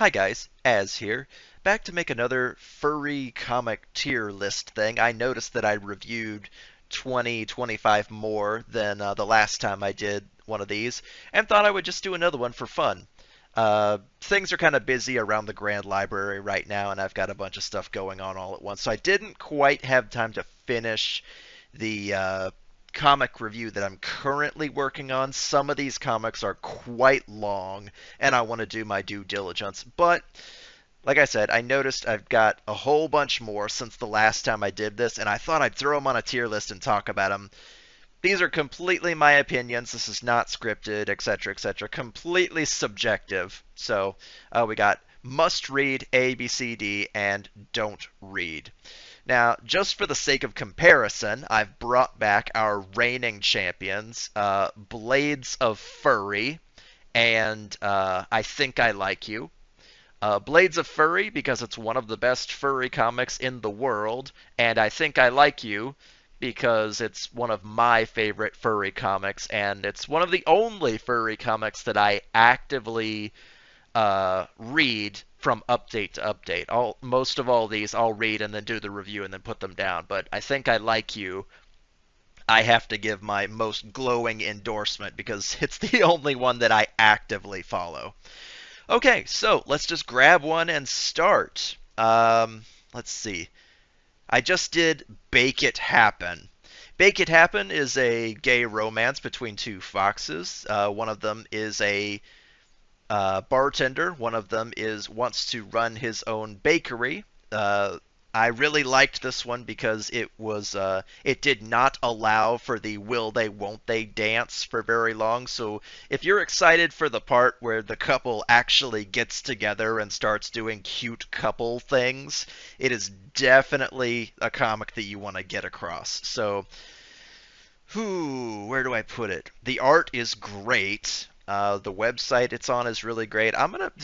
Hi guys, Az here. Back to make another furry comic tier list thing. I noticed that I reviewed 20, 25 more than the last time I did one of these, and thought I would just do another one for fun. Things are kind of busy around the Grand Library right now, and I've got a bunch of stuff going on all at once, so I didn't quite have time to finish the comic review that I'm currently working on. Some of these comics are quite long, and I want to do my due diligence. But like I said, I noticed I've got a whole bunch more since the last time I did this, and I thought I'd throw them on a tier list and talk about them. These are completely my opinions. This is not scripted, etc., etc. Completely subjective. So we got must read A, B, C, D, and don't read. Now, just for the sake of comparison, I've brought back our reigning champions, Blades of Furry, and I Think I Like You. Blades of Furry, because it's one of the best furry comics in the world, and I Think I Like You, because it's one of my favorite furry comics, and it's one of the only furry comics that I actively read from update to update. Most of all these I'll read and then do the review and then put them down. But I Think I Like You, I have to give my most glowing endorsement because it's the only one that I actively follow. Okay, so let's just grab one and start. Let's see. I just did Bake It Happen. Bake It Happen is a gay romance between two foxes. One of them is a bartender. One of them is wants to run his own bakery. I really liked this one because it did not allow for the will they won't they dance for very long. So if you're excited for the part where the couple actually gets together and starts doing cute couple things, it is definitely a comic that you want to get across. So where do I put it? The art is great. The website it's on is really great.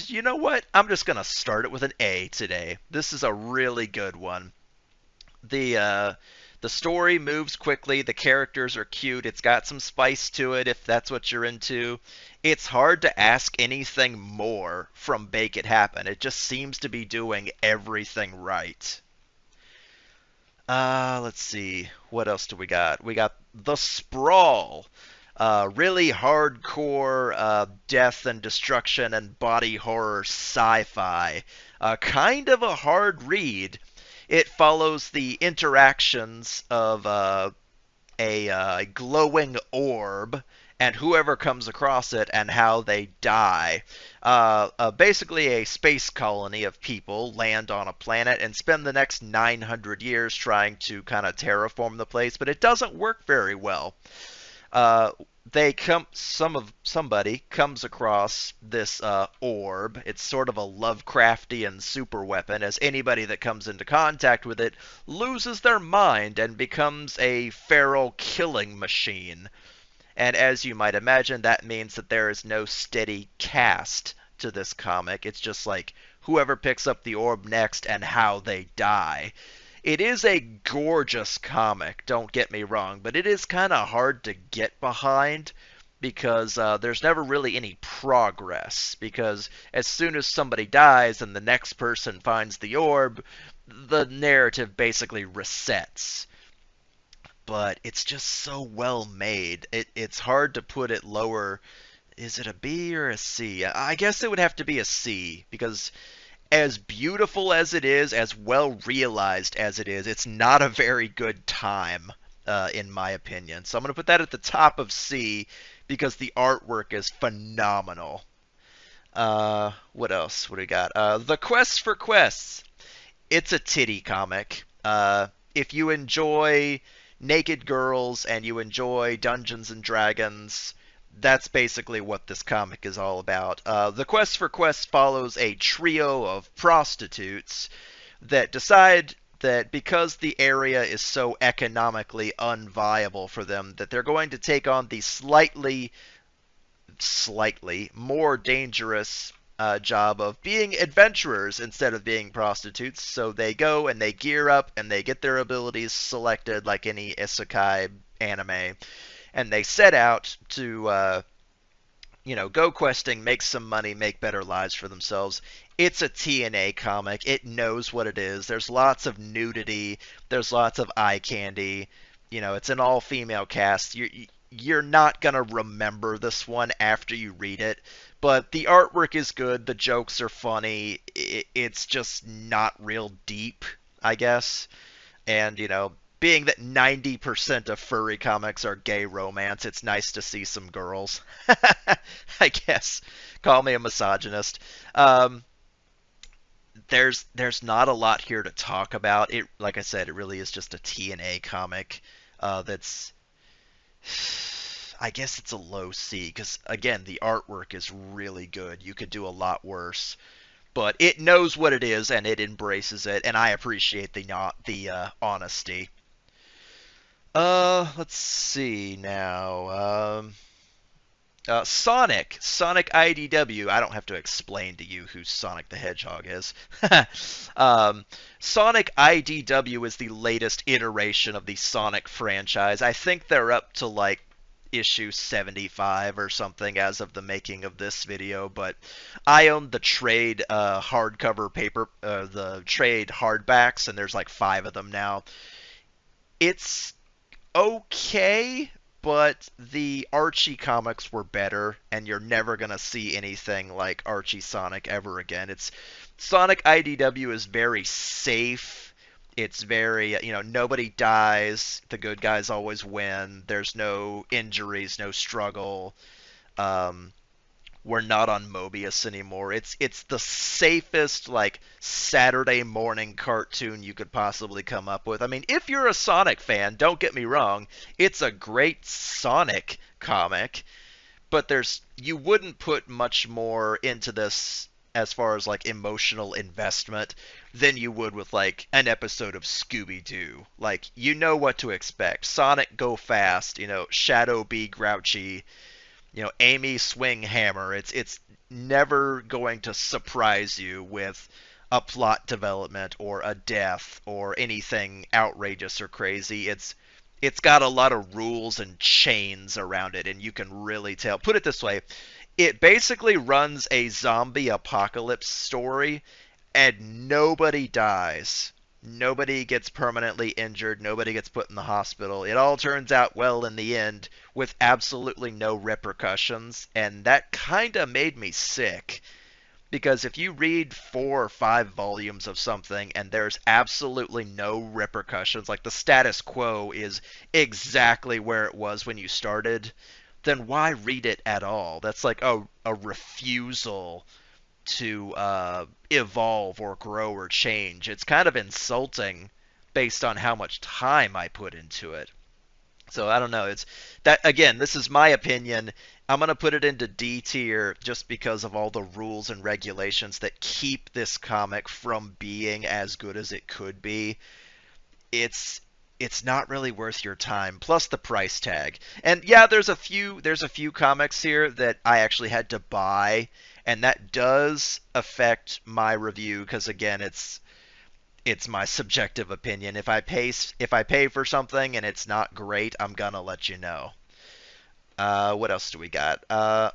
You know what? I'm just gonna start it with an A today. This is a really good one. The uh, the story moves quickly. The characters are cute. It's got some spice to it if that's what you're into. It's hard to ask anything more from Bake It Happen. It just seems to be doing everything right. Let's see. What else do we got? We got The Sprawl. Really hardcore death and destruction and body horror sci-fi. Kind of a hard read. It follows the interactions of a glowing orb and whoever comes across it and how they die. Basically, a space colony of people land on a planet and spend the next 900 years trying to kind of terraform the place, but it doesn't work very well. Uh, somebody comes across this orb. It's sort of a Lovecraftian super weapon, as anybody that comes into contact with it loses their mind and becomes a feral killing machine. And as you might imagine, that means that there is no steady cast to this comic. It's just like whoever picks up the orb next and how they die. It is a gorgeous comic, don't get me wrong, but it is kind of hard to get behind because there's never really any progress. Because as soon as somebody dies and the next person finds the orb, the narrative basically resets. But it's just so well made. It's hard to put it lower. Is it a B or a C? I guess it would have to be a C because as beautiful as it is, as well realized as it is, it's not a very good time, in my opinion. So I'm going to put that at the top of C because the artwork is phenomenal. What else? What do we got? The Quest for Quests. It's a titty comic. If you enjoy naked girls and you enjoy Dungeons and Dragons, that's basically what this comic is all about. The Quest for Quest follows a trio of prostitutes that decide that because the area is so economically unviable for them, that they're going to take on the slightly more dangerous job of being adventurers instead of being prostitutes. So they go and they gear up and they get their abilities selected like any isekai anime, and they set out go questing, make some money, make better lives for themselves. It's a TNA comic. It knows what it is. There's lots of nudity. There's lots of eye candy. It's an all-female cast. You're not gonna remember this one after you read it, but the artwork is good. The jokes are funny. It's just not real deep, I guess. And, being that 90% of furry comics are gay romance, it's nice to see some girls. I guess. Call me a misogynist. Um, there's not a lot here to talk about. It, like I said, it really is just a TNA comic. That's, I guess it's a low C because again, the artwork is really good. You could do a lot worse, but it knows what it is and it embraces it, and I appreciate the not the honesty. Let's see now. Sonic IDW. I don't have to explain to you who Sonic the Hedgehog is. um, Sonic IDW is the latest iteration of the Sonic franchise. I think they're up to like issue 75 or something as of the making of this video, but I own the trade hardcover paper, the trade hardbacks, and there's like five of them now. It's okay, but the Archie comics were better, and you're never gonna see anything like Archie Sonic ever again. It's Sonic IDW is very safe. It's very, nobody dies. The good guys always win. There's no injuries, no struggle. Um, we're not on Mobius anymore. It's the safest like Saturday morning cartoon you could possibly come up with. I mean, if you're a Sonic fan, don't get me wrong, it's a great Sonic comic, but you wouldn't put much more into this as far as like emotional investment than you would with like an episode of Scooby Doo. Like you know what to expect. Sonic go fast, Shadow be grouchy, Amy swing hammer. It's never going to surprise you with a plot development or a death or anything outrageous or crazy. It's got a lot of rules and chains around it, and you can really tell. Put it this way, it basically runs a zombie apocalypse story, and nobody dies. Nobody gets permanently injured. Nobody gets put in the hospital. It all turns out well in the end with absolutely no repercussions. And that kind of made me sick. Because if you read 4 or 5 volumes of something and there's absolutely no repercussions, like the status quo is exactly where it was when you started, then why read it at all? That's like a refusal to evolve or grow or change. It's kind of insulting based on how much time I put into it. So I don't know. It's that again. This is my opinion. I'm gonna put it into D tier just because of all the rules and regulations that keep this comic from being as good as it could be. It's it's not really worth your time. Plus the price tag. And yeah, there's a few comics here that I actually had to buy, and that does affect my review because again, it's my subjective opinion. If I pay for something and it's not great, I'm gonna let you know. What else do we got? I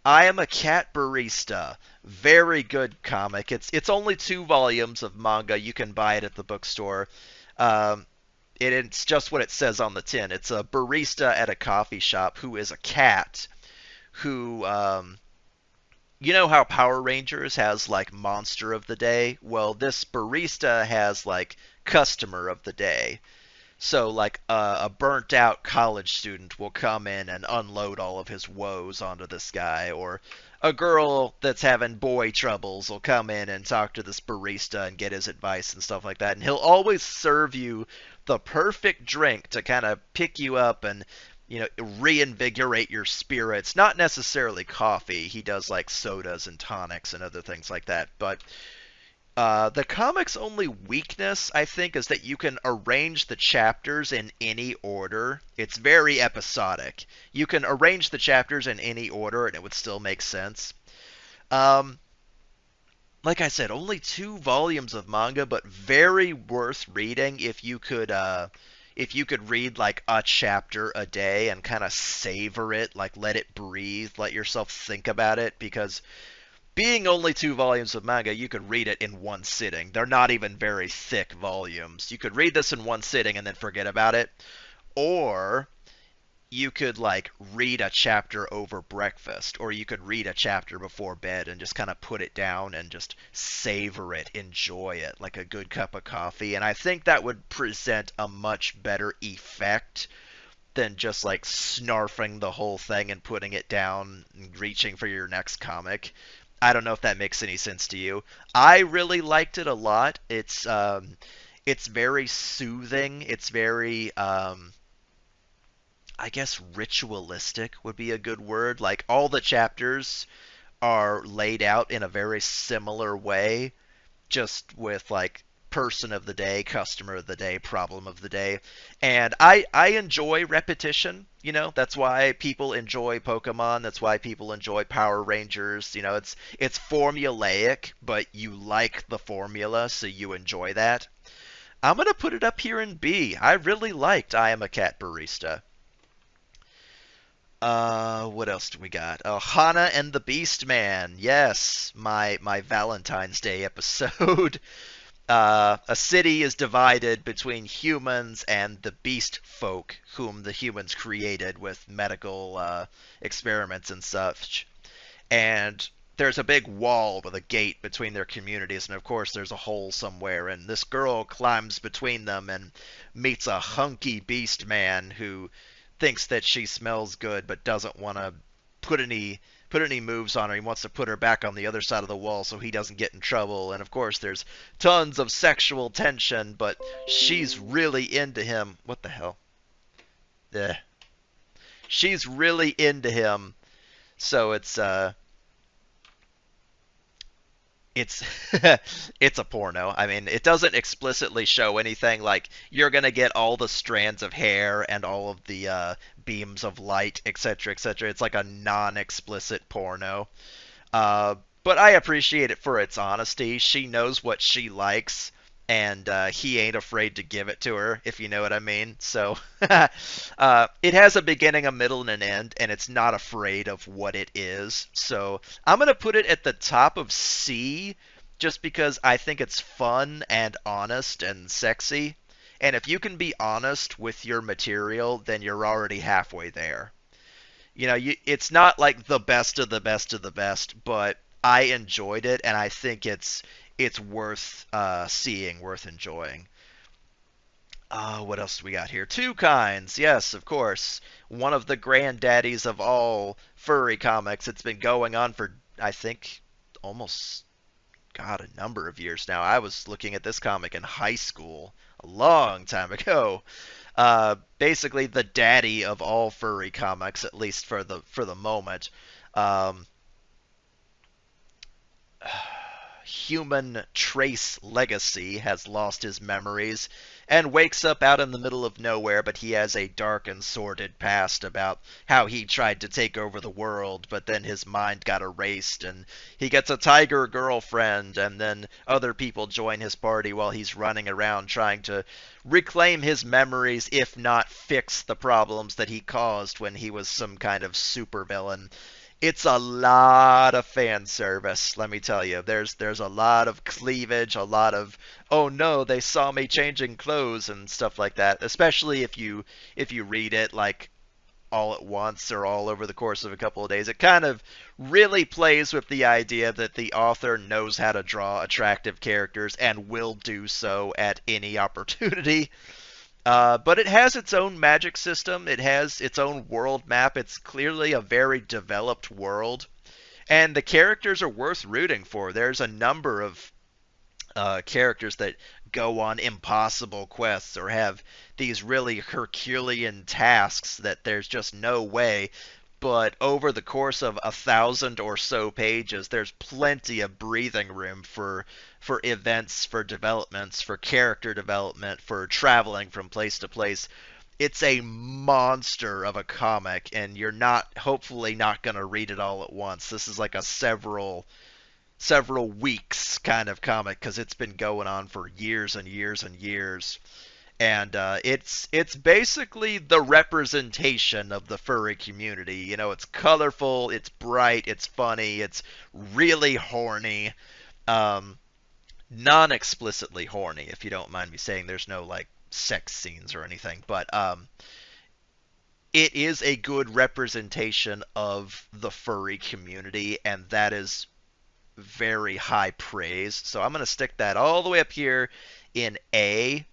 Am A Cat Barista. Very good comic. It's only 2 volumes of manga. You can buy it at the bookstore. Um, it's just what it says on the tin. It's a barista at a coffee shop who is a cat who, you know how Power Rangers has like Monster of the Day? Well, this barista has like Customer of the Day. So, like, a burnt out college student will come in and unload all of his woes onto this guy, or a girl that's having boy troubles will come in and talk to this barista and get his advice and stuff like that. And he'll always serve you the perfect drink to kind of pick you up and, reinvigorate your spirits. Not necessarily coffee. He does like sodas and tonics and other things like that. But the comic's only weakness, I think, is that you can arrange the chapters in any order. It's very episodic. You can arrange the chapters in any order and it would still make sense. Um, like I said, only 2 volumes of manga, but very worth reading if you could, if you could read like a chapter a day and kind of savor it, like let it breathe, let yourself think about it, because being only 2 volumes of manga, you could read it in one sitting. They're not even very thick volumes. You could read this in one sitting and then forget about it. Or you could like read a chapter over breakfast, or you could read a chapter before bed and just kind of put it down and just savor it, enjoy it like a good cup of coffee. And I think that would present a much better effect than just like snarfing the whole thing and putting it down and reaching for your next comic. I don't know if that makes any sense to you. I really liked it a lot. It's very soothing. It's very I guess ritualistic would be a good word. Like all the chapters are laid out in a very similar way, just with like person of the day, customer of the day, problem of the day. And I enjoy repetition, that's why people enjoy Pokemon, that's why people enjoy Power Rangers. It's formulaic, but you like the formula, so you enjoy that. I'm gonna put it up here in B. I really liked I Am a Cat Barista. What else do we got? Oh, Hana and the Beast Man. Yes, my Valentine's Day episode. A city is divided between humans and the beast folk, whom the humans created with medical experiments and such. And there's a big wall with a gate between their communities, and of course there's a hole somewhere. And this girl climbs between them and meets a hunky beast man who thinks that she smells good but doesn't want to put any put any moves on her. He wants to put her back on the other side of the wall so he doesn't get in trouble. And of course, there's tons of sexual tension, but she's really into him. What the hell? Eh. She's really into him, so it's it's a porno. I mean, it doesn't explicitly show anything like you're gonna get all the strands of hair and all of the beams of light, etc., etc. It's like a non-explicit porno. Uh, but I appreciate it for its honesty. She knows what she likes, and he ain't afraid to give it to her, if you know what I mean. So it has a beginning, a middle, and an end, and it's not afraid of what it is. So I'm going to put it at the top of C just because I think it's fun and honest and sexy. And if you can be honest with your material, then you're already halfway there. It's not like the best of the best of the best, but I enjoyed it, and I think it's worth seeing, worth enjoying. What else do we got here? Two kinds, yes, of course. One of the granddaddies of all furry comics. It's been going on for, I think, almost, God, a number of years now. I was looking at this comic in high school a long time ago. Basically the daddy of all furry comics, at least for the moment. Um, Human Trace Legacy has lost his memories and wakes up out in the middle of nowhere, but he has a dark and sordid past about how he tried to take over the world, but then his mind got erased, and he gets a tiger girlfriend, and then other people join his party while he's running around trying to reclaim his memories, if not fix the problems that he caused when he was some kind of supervillain. It's a lot of fan service, let me tell you. There's a lot of cleavage, a lot of oh no, they saw me changing clothes and stuff like that. Especially if you read it like all at once or all over the course of a couple of days. It kind of really plays with the idea that the author knows how to draw attractive characters and will do so at any opportunity. But it has its own magic system. It has its own world map. It's clearly a very developed world. And the characters are worth rooting for. There's a number of characters that go on impossible quests or have these really Herculean tasks that there's just no way. But over the course of 1,000 or so pages, there's plenty of breathing room for events, for developments, for character development, for traveling from place to place. It's a monster of a comic, and you're not hopefully not going to read it all at once. This is like a several weeks kind of comic because it's been going on for years and years and years. and it's basically the representation of the furry community. You know, it's colorful, it's bright, it's funny, it's really horny. Um, Non-explicitly horny, if you don't mind me saying. There's no like sex scenes or anything, but it is a good representation of the furry community, and that is very high praise. So I'm going to stick that all the way up here in A,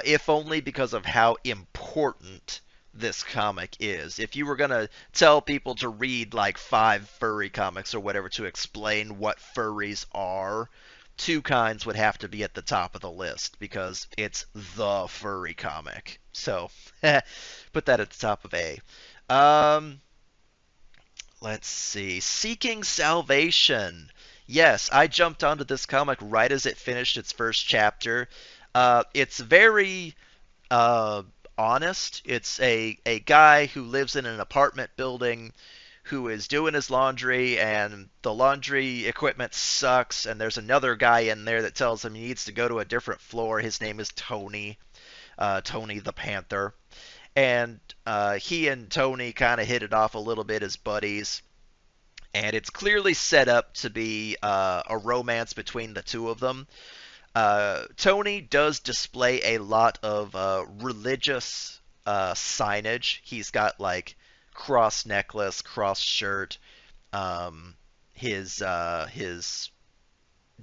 if only because of how important this comic is. If you were going to tell people to read like five furry comics or whatever to explain what furries are, two kinds would have to be at the top of the list because it's the furry comic. So put that at the top of A. Um, let's see. Seeking Salvation. Yes, I jumped onto this comic right as it finished its first chapter. It's very uh, honest. It's a guy who lives in an apartment building who is doing his laundry, and the laundry equipment sucks, and there's another guy in there that tells him he needs to go to a different floor. His name is Tony, Tony the Panther. And he and Tony kind of hit it off a little bit as buddies, and it's clearly set up to be a romance between the two of them. Tony does display a lot of religious signage. He's got like cross necklace, cross shirt. Um, his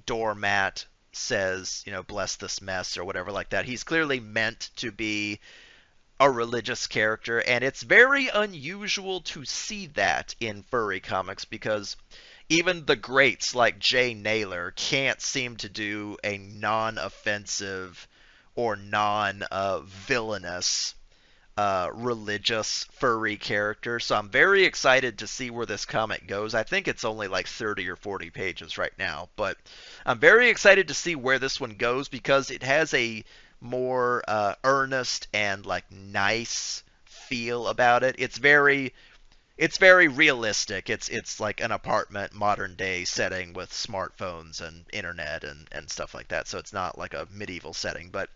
doormat says, you know, bless this mess or whatever like that. He's clearly meant to be a religious character, and it's very unusual to see that in furry comics because even the greats like Jay Naylor can't seem to do a non-offensive or non-villainous religious furry character. So I'm very excited to see where this comic goes. I think it's only like 30 or 40 pages right now, but I'm very excited to see where this one goes because it has a more earnest and like nice feel about it. It's very realistic. It's like an apartment modern day setting with smartphones and internet and stuff like that. So it's not like a medieval setting, but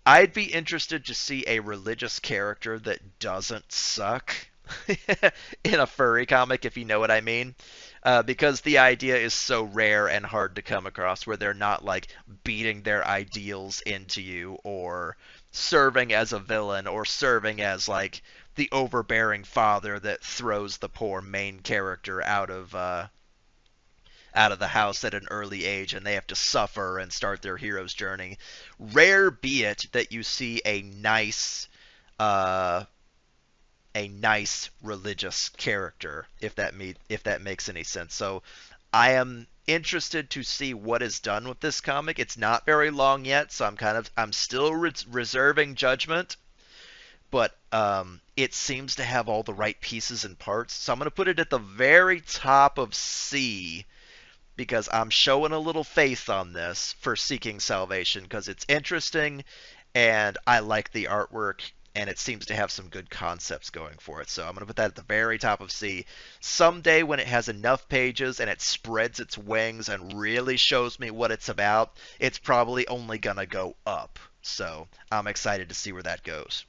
I'd be interested to see a religious character that doesn't suck in a furry comic, if you know what I mean. Because the idea is so rare and hard to come across where they're not like beating their ideals into you or serving as a villain or serving as like the overbearing father that throws the poor main character out of the house at an early age and they have to suffer and start their hero's journey. Rare be it that you see uh, a nice religious character, if that makes any sense. So I am interested to see what is done with this comic. It's not very long yet, so I'm still reserving judgment, but it seems to have all the right pieces and parts. So I'm going to put it at the very top of C because I'm showing a little faith on this for Seeking Salvation because it's interesting and I like the artwork and it seems to have some good concepts going for it. So I'm going to put that at the very top of C. Someday when it has enough pages and it spreads its wings and really shows me what it's about, it's probably only going to go up. So I'm excited to see where that goes.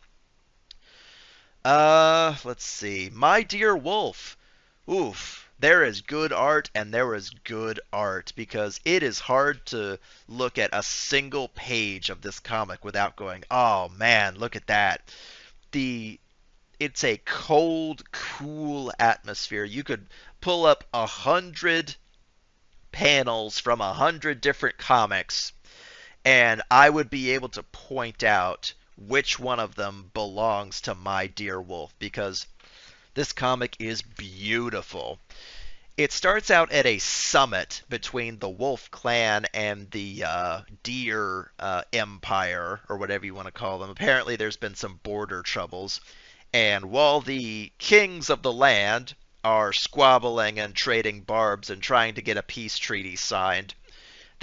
Let's see. My Dear Wolf. Oof. There is good art and there is good art because it is hard to look at a single page of this comic without going, "Oh man, look at that." The It's a cold, cool atmosphere. You could pull up 100 panels from 100 different comics and I would be able to point out which one of them belongs to My Dear Wolf because this comic is beautiful. It starts out at a summit between the Wolf Clan and the Deer Empire, or whatever you want to call them. Apparently, there's been some border troubles, and while the kings of the land are squabbling and trading barbs and trying to get a peace treaty signed,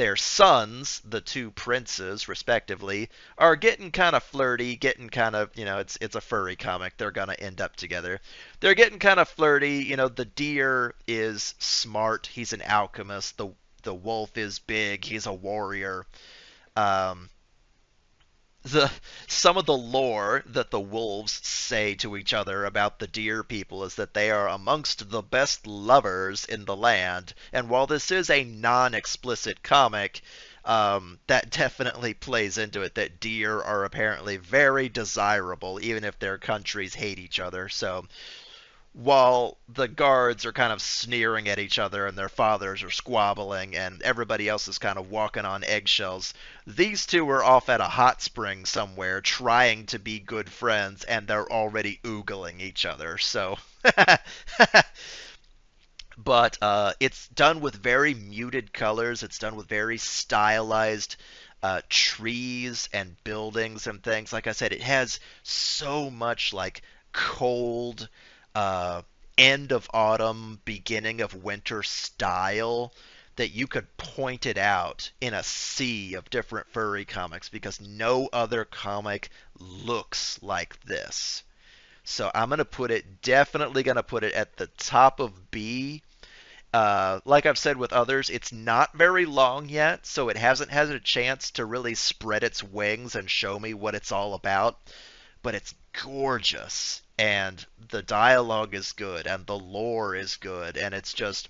their sons, the two princes, respectively, are getting kind of flirty, getting kind of, it's a furry comic. They're gonna end up together. They're getting kind of flirty. The deer is smart. He's an alchemist. The wolf is big. He's a warrior. Um, the some of the lore that the wolves say to each other about the deer people is that they are amongst the best lovers in the land. And while this is a non-explicit comic, that definitely plays into it that deer are apparently very desirable, even if their countries hate each other. So while the guards are kind of sneering at each other and their fathers are squabbling and everybody else is kind of walking on eggshells, these two are off at a hot spring somewhere trying to be good friends and they're already oogling each other. So but it's done with very muted colors. It's done with very stylized trees and buildings and things. Like I said, it has so much like cold uh, end of autumn, beginning of winter style that you could point it out in a sea of different furry comics because no other comic looks like this. So I'm gonna put it definitely gonna put it at the top of B. Like I've said with others, it's not very long yet, so it hasn't had a chance to really spread its wings and show me what it's all about. But it's gorgeous, and the dialogue is good, and the lore is good, and it's just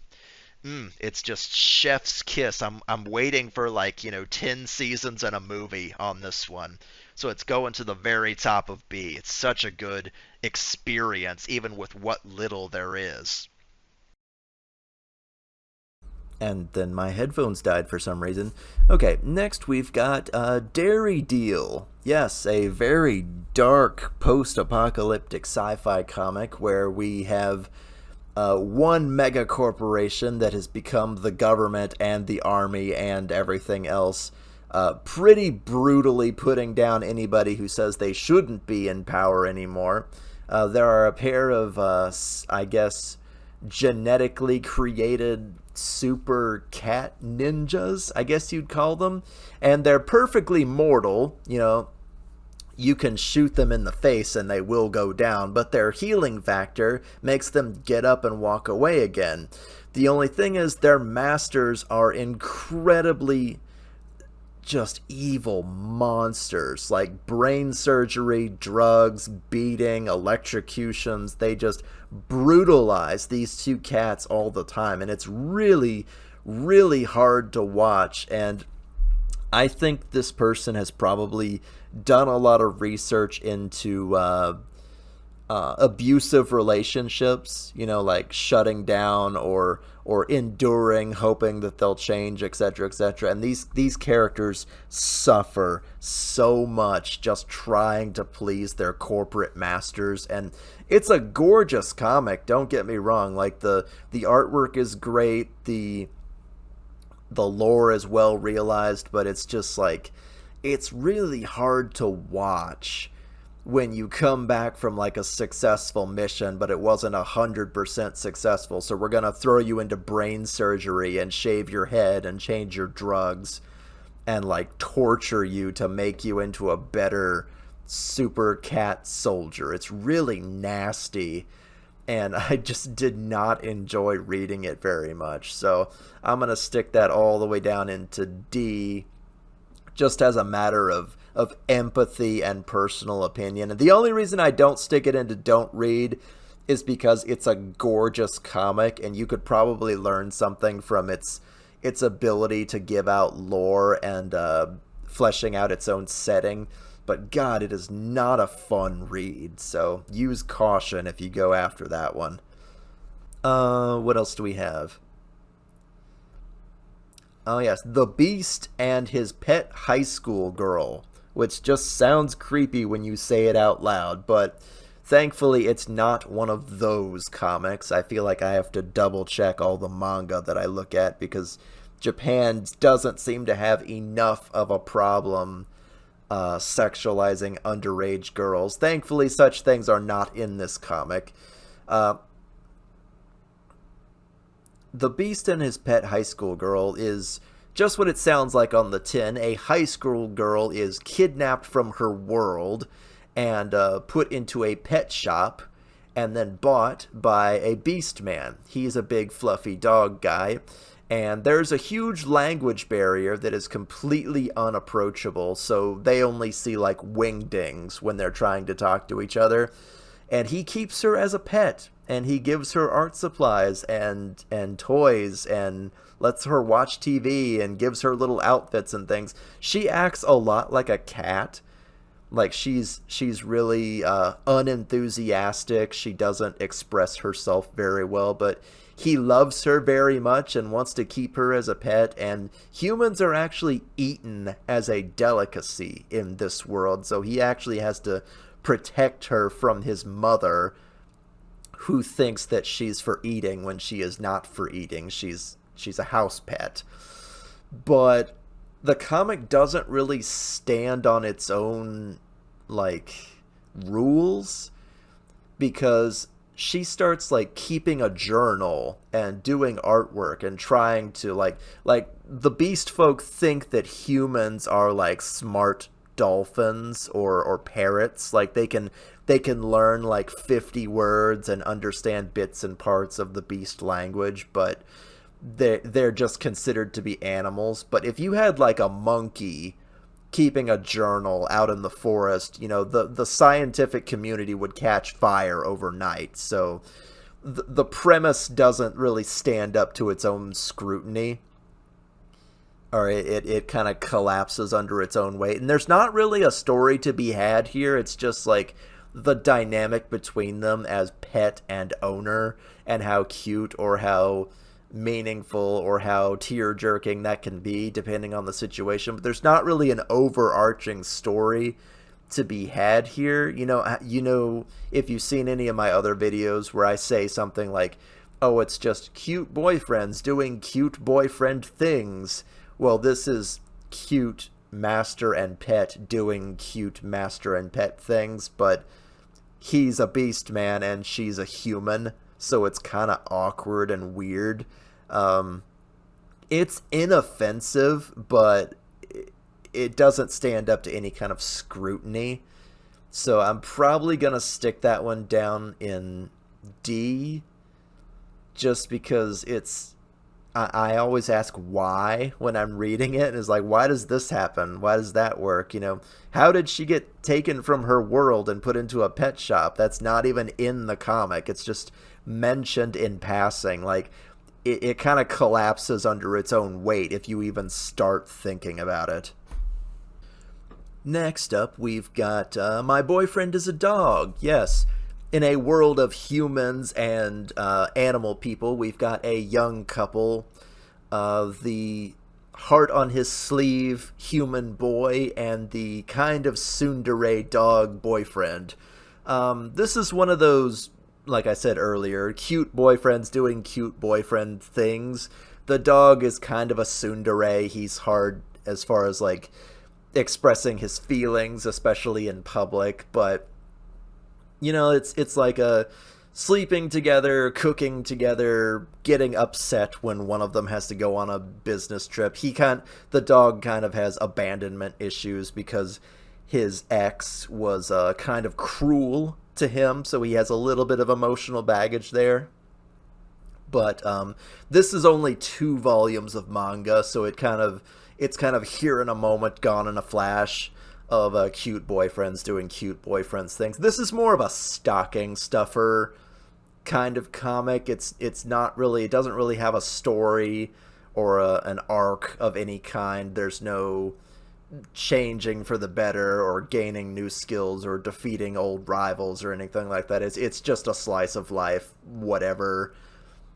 chef's kiss. I'm waiting for like 10 seasons and a movie on this one, so it's going to the very top of B. It's such a good experience, even with what little there is. And then my headphones died for some reason. Okay, next we've got Dairy Deal. Yes, a very dark post apocalyptic sci fi comic where we have one mega corporation that has become the government and the army and everything else, pretty brutally putting down anybody who says they shouldn't be in power anymore. There are a pair of, I guess, genetically created super cat ninjas, I guess you'd call them. And they're perfectly mortal, you can shoot them in the face and they will go down, but their healing factor makes them get up and walk away again. The only thing is their masters are incredibly just evil monsters, like brain surgery, drugs, beating, electrocutions. They just brutalize these two cats all the time, and it's really, really hard to watch. And I think this person has probably done a lot of research into abusive relationships, like shutting down or enduring, hoping that they'll change, etc., etc. And these characters suffer so much just trying to please their corporate masters. And it's a gorgeous comic. Don't get me wrong. Like the artwork is great. The lore is well realized, but it's just like it's really hard to watch when you come back from like a successful mission, but it wasn't 100% successful. So we're gonna throw you into brain surgery and shave your head and change your drugs and like torture you to make you into a better super cat soldier. It's really nasty, and I just did not enjoy reading it very much. So I'm gonna stick that all the way down into D, just as a matter of empathy and personal opinion. And the only reason I don't stick it into don't read is because it's a gorgeous comic and you could probably learn something from its ability to give out lore and fleshing out its own setting. But God, it is not a fun read, so use caution if you go after that one. What else do we have? Oh yes, The Beast and His Pet High School Girl, which just sounds creepy when you say it out loud, but thankfully it's not one of those comics. I feel like I have to double check all the manga that I look at because Japan doesn't seem to have enough of a problem sexualizing underage girls. Thankfully, such things are not in this comic. Uh, the Beast and His Pet High School Girl is just what it sounds like on the tin. A high school girl is kidnapped from her world and put into a pet shop and then bought by a beast man. He's a big fluffy dog guy, And there's a huge language barrier that is completely unapproachable, so they only see like wingdings when they're trying to talk to each other. And he keeps her as a pet, and he gives her art supplies and toys, and lets her watch TV and gives her little outfits and things. She acts a lot like a cat. Like she's really unenthusiastic. She doesn't express herself very well, but he loves her very much and wants to keep her as a pet. And humans are actually eaten as a delicacy in this world, so he actually has to protect her from his mother, who thinks that she's for eating when she is not for eating. She's a house pet. But the comic doesn't really stand on its own like rules, because she starts like keeping a journal and doing artwork and trying to like the beast folk think that humans are like smart dolphins or parrots. Like they can learn like 50 words and understand bits and parts of the beast language, but they're just considered to be animals. But if you had like a monkey keeping a journal out in the forest, the scientific community would catch fire overnight. So the premise doesn't really stand up to its own scrutiny, or it kind of collapses under its own weight. And there's not really a story to be had here. It's just like the dynamic between them as pet and owner, and how cute or how meaningful or how tear-jerking that can be depending on the situation. But there's not really an overarching story to be had here. If you've seen any of my other videos where I say something like, oh, it's just cute boyfriends doing cute boyfriend things. Well, this is cute master and pet doing cute master and pet things, but he's a beast man and she's a human, so it's kind of awkward and weird. It's inoffensive, but it doesn't stand up to any kind of scrutiny. So I'm probably going to stick that one down in D, just because I always ask why when I'm reading it. It's like, why does this happen? Why does that work? How did she get taken from her world and put into a pet shop? That's not even in the comic. It's just mentioned in passing. Like, it kind of collapses under its own weight if you even start thinking about it. Next up, we've got My Boyfriend is a Dog. Yes, in a world of humans and animal people, we've got a young couple, the heart on his sleeve human boy and the kind of tsundere dog boyfriend. This is one of those, like I said earlier, cute boyfriends doing cute boyfriend things. The dog is kind of a tsundere. He's hard as far as like expressing his feelings, especially in public, but it's like a sleeping together, cooking together, getting upset when one of them has to go on a business trip. The dog kind of has abandonment issues because his ex was kind of cruel to him, so he has a little bit of emotional baggage there. But this is only 2 volumes of manga, so it's kind of here in a moment, gone in a flash, of cute boyfriends doing cute boyfriends things. This is more of a stocking stuffer kind of comic. It's not really, it doesn't really have a story or an arc of any kind. There's no changing for the better or gaining new skills or defeating old rivals or anything like that. It's just a slice of life, whatever.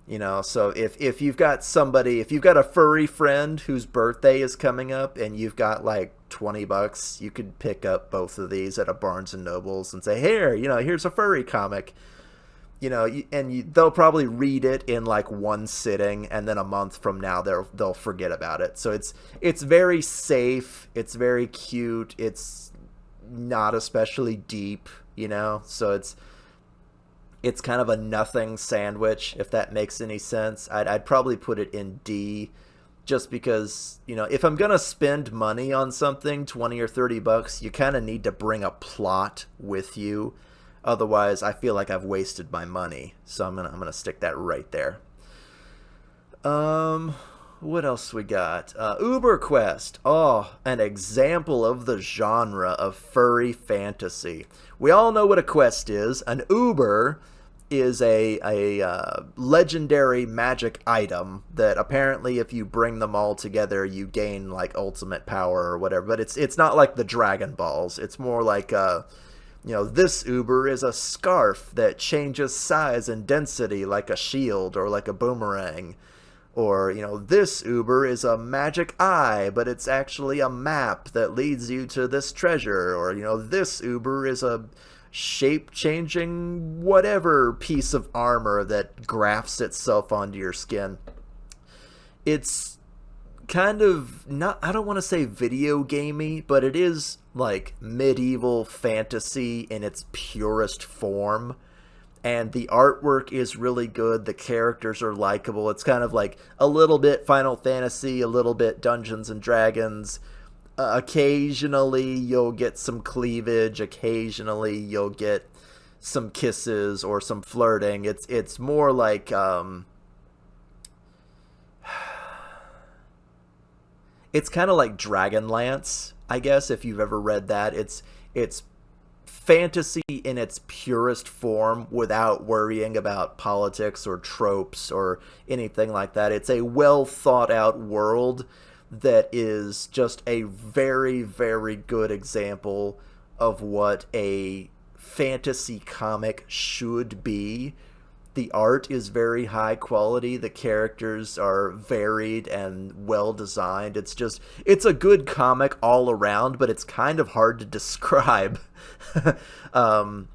So if you've got a furry friend whose birthday is coming up and you've got like $20, you could pick up both of these at a Barnes and Nobles and say, here, here's a furry comic. They'll probably read it in like one sitting, and then a month from now they'll forget about it. So it's very safe, it's very cute, it's not especially deep, so it's kind of a nothing sandwich, if that makes any sense. I'd probably put it in D, just because, if I'm gonna spend money on something, $20 or $30, you kind of need to bring a plot with you. Otherwise, I feel like I've wasted my money. So I'm gonna stick that right there. What else we got? Uber Quest. Oh, an example of the genre of furry fantasy. We all know what a quest is. An Uber is a legendary magic item that apparently, if you bring them all together, you gain like ultimate power or whatever. But it's not like the Dragon Balls. It's more like this Uber is a scarf that changes size and density like a shield or like a boomerang. Or, this Uber is a magic eye, but it's actually a map that leads you to this treasure. Or, this Uber is a shape changing whatever piece of armor that grafts itself onto your skin. It's kind of not, I don't want to say video gamey, but it is like medieval fantasy in its purest form. And the artwork is really good. The characters are likable. It's kind of like a little bit Final Fantasy, a little bit Dungeons and Dragons. Occasionally you'll get some cleavage. Occasionally you'll get some kisses or some flirting. It's more like it's kind of like Dragonlance, I guess, if you've ever read that. It's fantasy in its purest form without worrying about politics or tropes or anything like that. It's a well thought out world that is just a very, very good example of what a fantasy comic should be. The art is very high quality. The characters are varied and well designed. It's a good comic all around, but it's kind of hard to describe. I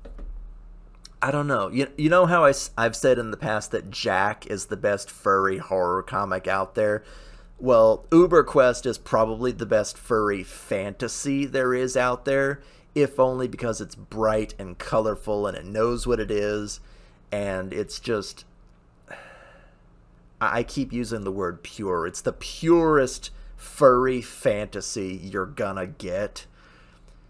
don't know. You know how I've said in the past that Jack is the best furry horror comic out there? Well, Uber Quest is probably the best furry fantasy there is out there, if only because it's bright and colorful and it knows what it is. And it's just, I keep using the word pure. It's the purest furry fantasy you're gonna get.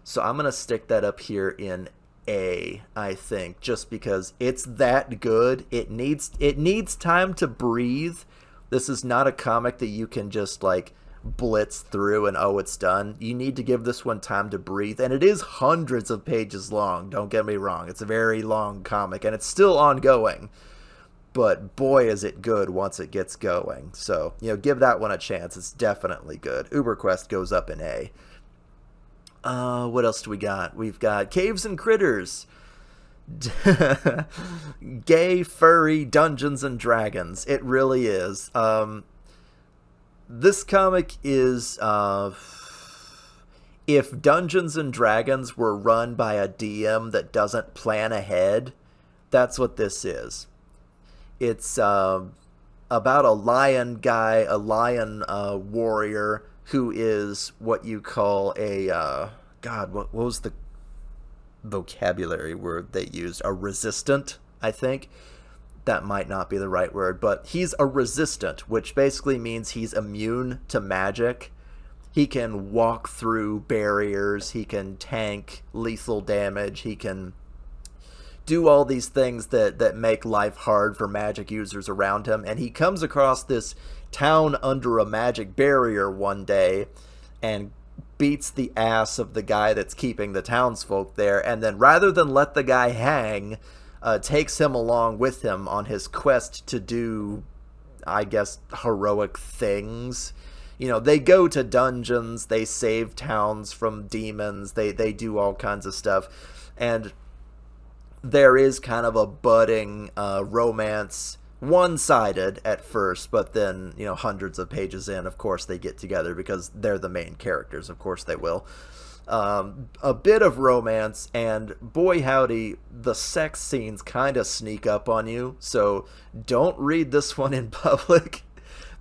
So I'm gonna stick that up here in A, I think, just because it's that good. It needs time to breathe. This is not a comic that you can just like blitz through and it's done. You need to give this one time to breathe, and it is hundreds of pages long, don't get me wrong. It's a very long comic and it's still ongoing, but boy is it good once it gets going. So give that one a chance. It's definitely good. UberQuest goes up in A. What else do we got? We've got Caves and Critters. Gay furry Dungeons and Dragons. It really is. This comic is, if Dungeons and Dragons were run by a DM that doesn't plan ahead, that's what this is. It's about a lion guy, a lion warrior, who is what you call a, what was the vocabulary word they used? A resistant, I think. That might not be the right word, but he's a resistant, which basically means he's immune to magic. He can walk through barriers, he can tank lethal damage, he can do all these things that make life hard for magic users around him. And he comes across this town under a magic barrier one day and beats the ass of the guy that's keeping the townsfolk there, and then rather than let the guy hang, takes him along with him on his quest to do, I guess, heroic things. They go to dungeons, they save towns from demons, they do all kinds of stuff. And there is kind of a budding romance, one-sided at first, but then, hundreds of pages in, of course, they get together because they're the main characters. Of course they will. A bit of romance, and boy howdy, the sex scenes kind of sneak up on you, so don't read this one in public,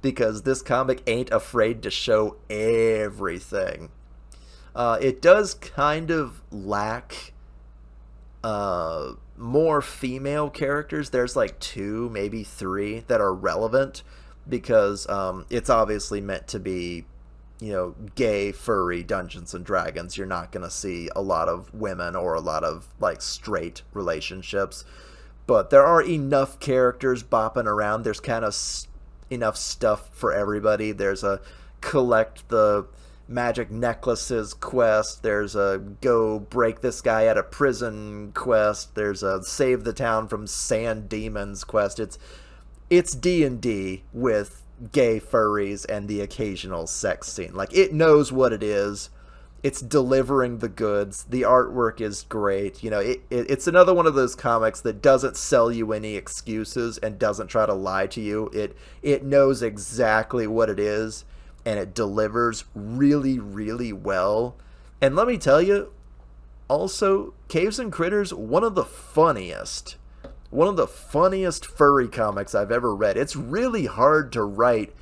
because this comic ain't afraid to show everything. It does kind of lack more female characters. There's like 2, maybe 3 that are relevant, because it's obviously meant to be gay, furry Dungeons and Dragons. You're not going to see a lot of women or a lot of, like, straight relationships. But there are enough characters bopping around. There's kind of enough stuff for everybody. There's a collect the magic necklaces quest. There's a go break this guy out of prison quest. There's a save the town from sand demons quest. It's D&D with gay furries and the occasional sex scene. Like, it knows what it is. It's delivering the goods. The artwork is great. You know, it's another one of those comics that doesn't sell you any excuses and doesn't try to lie to you. It knows exactly what it is, and it delivers really, really well. And let me tell you, also, Caves and Critters, one of the funniest furry comics I've ever read. It's really hard to write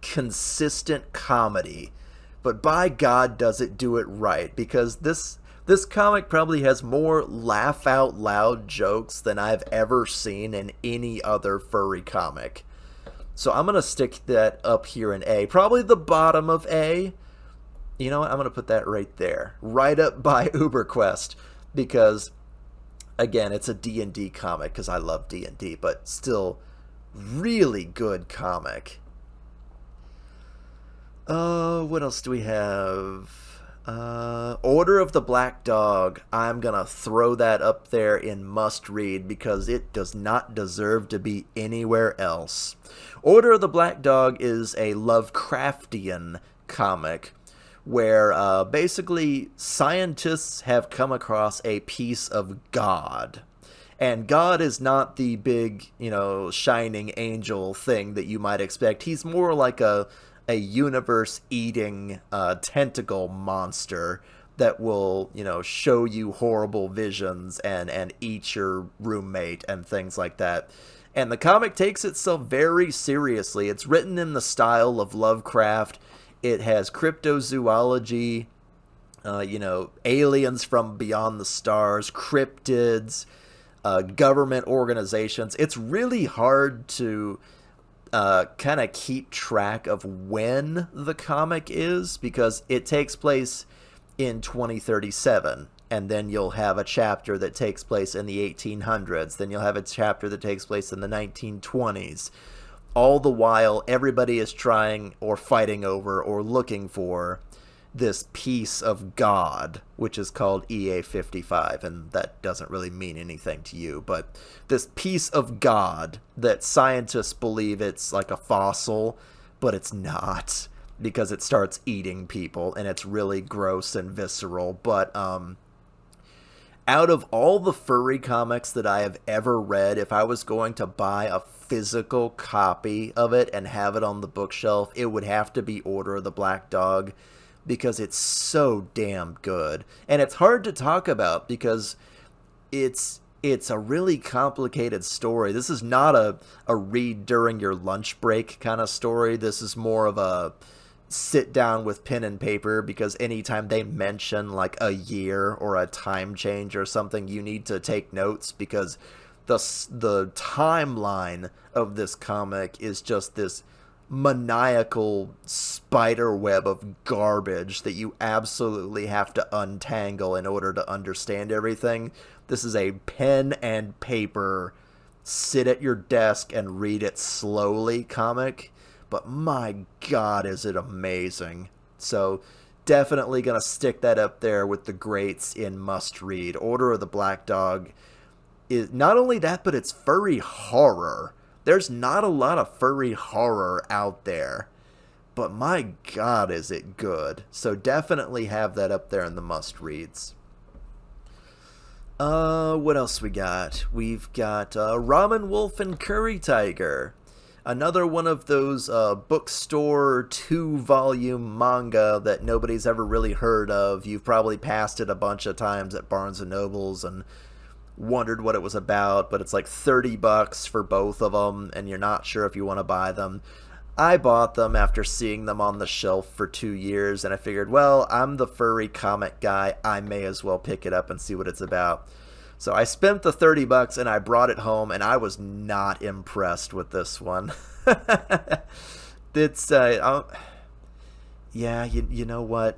consistent comedy, but by God does it do it right, because this comic probably has more laugh out loud jokes than I've ever seen in any other furry comic. So I'm going to stick that up here in A, probably the bottom of A. You know what? I'm going to put that right there, right up by UberQuest, because again, it's a D&D comic because I love D&D, but still really good comic. What else do we have? Order of the Black Dog. I'm gonna throw that up there in must read because it does not deserve to be anywhere else. Order of the Black Dog is a Lovecraftian comic where basically scientists have come across a piece of God. And God is not the big, shining angel thing that you might expect. He's more like a universe-eating tentacle monster that will, show you horrible visions and eat your roommate and things like that. And the comic takes itself very seriously. It's written in the style of Lovecraft. It has cryptozoology, aliens from beyond the stars, cryptids, government organizations. It's really hard to kind of keep track of when the comic is, because it takes place in 2037, and then you'll have a chapter that takes place in the 1800s, then you'll have a chapter that takes place in the 1920s. All the while, everybody is trying or fighting over or looking for this piece of God, which is called EA55, and that doesn't really mean anything to you, but this piece of God that scientists believe it's like a fossil, but it's not, because it starts eating people, and it's really gross and visceral. But out of all the furry comics that I have ever read, if I was going to buy a physical copy of it and have it on the bookshelf, it would have to be Order of the Black Dog, because it's so damn good. And it's hard to talk about because it's a really complicated story. This is not a read during your lunch break kind of story. This is more of a sit down with pen and paper, because anytime they mention like a year or a time change or something, you need to take notes, because the timeline of this comic is just this maniacal spider web of garbage that you absolutely have to untangle in order to understand everything. This is a pen and paper, sit at your desk and read it slowly comic, but my God, is it amazing. So definitely gonna stick that up there with the greats in must read. Order of the Black Dog is not only that, but it's furry horror. There's not a lot of furry horror out there, but my God, is it good. So definitely have that up there in the must-reads. What else we got? We've got Ramen Wolf and Curry Tiger. Another one of those bookstore 2-volume manga that nobody's ever really heard of. You've probably passed it a bunch of times at Barnes & Nobles and wondered what it was about, but it's like $30 for both of them, and you're not sure if you want to buy them. I bought them after seeing them on the shelf for 2 years, and I figured, well, I'm the furry comic guy, I may as well pick it up and see what it's about. So I spent the $30 and I brought it home, and I was not impressed with this one. It's yeah, you know what?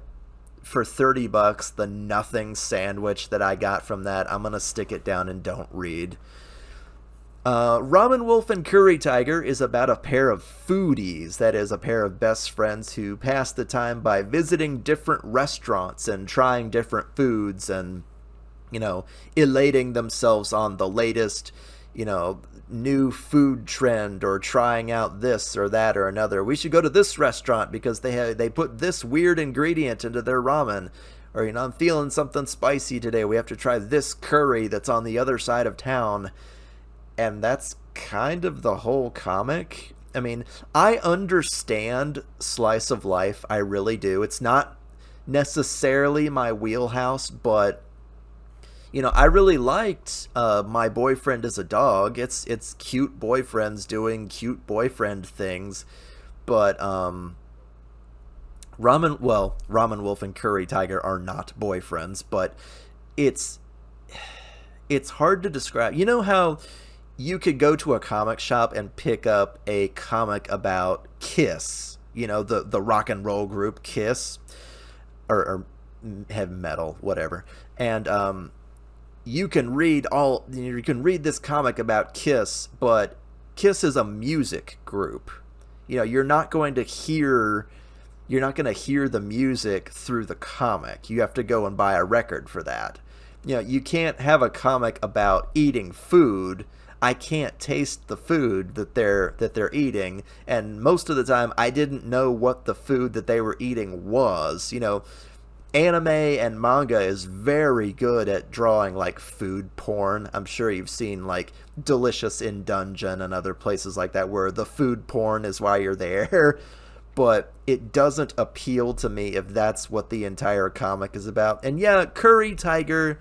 For $30, the nothing sandwich that I got from that, I'm gonna stick it down and don't read. Ramen Wolf and Curry Tiger is about a pair of foodies, that is, a pair of best friends who pass the time by visiting different restaurants and trying different foods and, elating themselves on the latest, new food trend or trying out this or that or another. We should go to this restaurant because they put this weird ingredient into their ramen. Or, I'm feeling something spicy today. We have to try this curry that's on the other side of town. And that's kind of the whole comic. I mean, I understand slice of life. I really do. It's not necessarily my wheelhouse, but I really liked My Boyfriend is a Dog. It's cute boyfriends doing cute boyfriend things, but Ramen Wolf and Curry Tiger are not boyfriends, but it's it's hard to describe. You know how you could go to a comic shop and pick up a comic about Kiss, the rock and roll group Kiss, or heavy metal, whatever, and you can read this comic about Kiss, but Kiss is a music group. You're not going to hear the music through the comic. You have to go and buy a record for that. You can't have a comic about eating food. I can't taste the food that they're eating, and most of the time I didn't know what the food that they were eating was. Anime and manga is very good at drawing like food porn. I'm sure you've seen like Delicious in Dungeon and other places like that where the food porn is why you're there. But it doesn't appeal to me if that's what the entire comic is about. And yeah, Curry Tiger,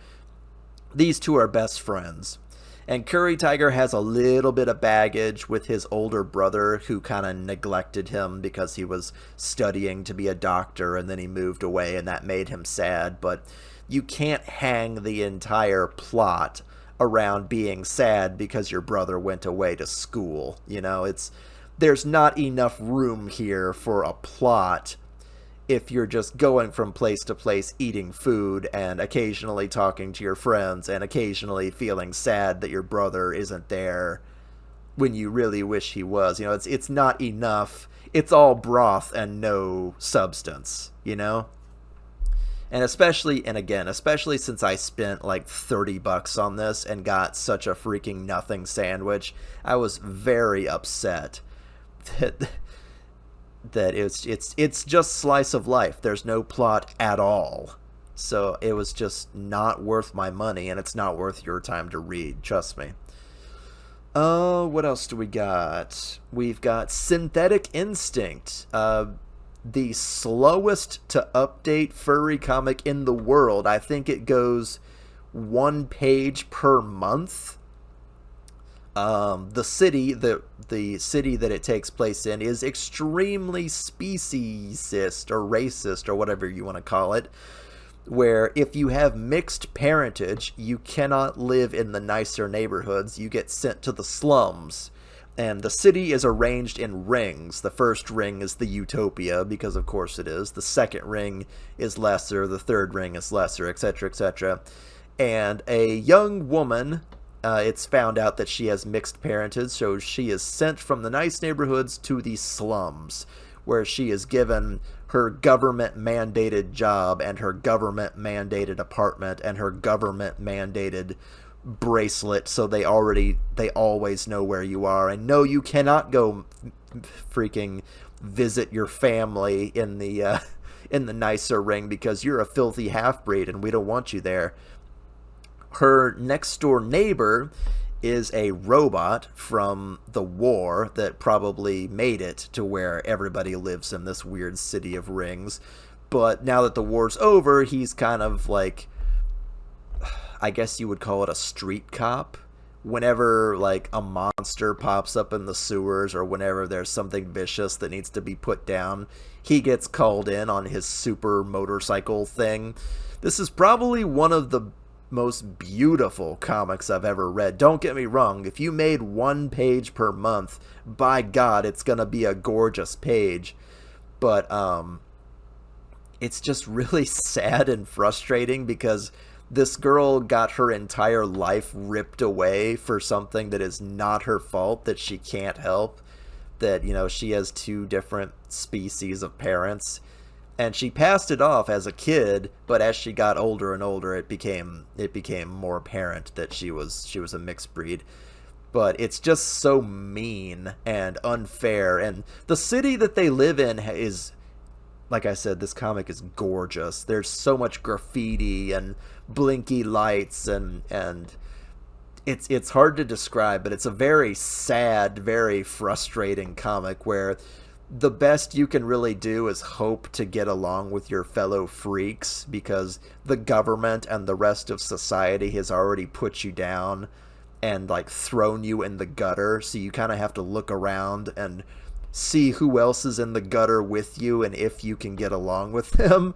these two are best friends. And Curry Tiger has a little bit of baggage with his older brother who kind of neglected him because he was studying to be a doctor and then he moved away and that made him sad. But you can't hang the entire plot around being sad because your brother went away to school. There's not enough room here for a plot if you're just going from place to place eating food and occasionally talking to your friends and occasionally feeling sad that your brother isn't there when you really wish he was. It's not enough. It's all broth and no substance. Especially since I spent like $30 on this and got such a freaking nothing sandwich, I was very upset that it's just slice of life. There's no plot at all. So it was just not worth my money, and it's not worth your time to read, trust me. What else do we got? We've got Synthetic Instinct, the slowest to update furry comic in the world. I think it goes one page per month. The city that it takes place in is extremely speciesist or racist or whatever you want to call it, where if you have mixed parentage, you cannot live in the nicer neighborhoods. You get sent to the slums. And the city is arranged in rings. The first ring is the utopia, because of course it is. The second ring is lesser. The third ring is lesser, etc., etc. And a young woman, it's found out that she has mixed parentage, so she is sent from the nice neighborhoods to the slums, where she is given her government-mandated job and her government-mandated apartment and her government-mandated bracelet, so they always know where you are. And no, you cannot go freaking visit your family in the nicer ring because you're a filthy half-breed and we don't want you there. Her next door neighbor is a robot from the war that probably made it to where everybody lives in this weird city of rings. But now that the war's over, he's kind of like, I guess you would call it a street cop. Whenever like a monster pops up in the sewers or whenever there's something vicious that needs to be put down, he gets called in on his super motorcycle thing. This is probably one of the most beautiful comics I've ever read. Don't get me wrong, if you made one page per month, by God, it's gonna be a gorgeous page. But it's just really sad and frustrating because this girl got her entire life ripped away for something that is not her fault, that she can't help, that, she has two different species of parents, and she passed it off as a kid, but as she got older and older, it became more apparent that she was a mixed breed. But it's just so mean and unfair, and the city that they live in is, like I said, this comic is gorgeous. There's so much graffiti and blinky lights, and it's hard to describe, but it's a very sad, very frustrating comic where the best you can really do is hope to get along with your fellow freaks, because the government and the rest of society has already put you down and like thrown you in the gutter, so you kind of have to look around and see who else is in the gutter with you and if you can get along with them.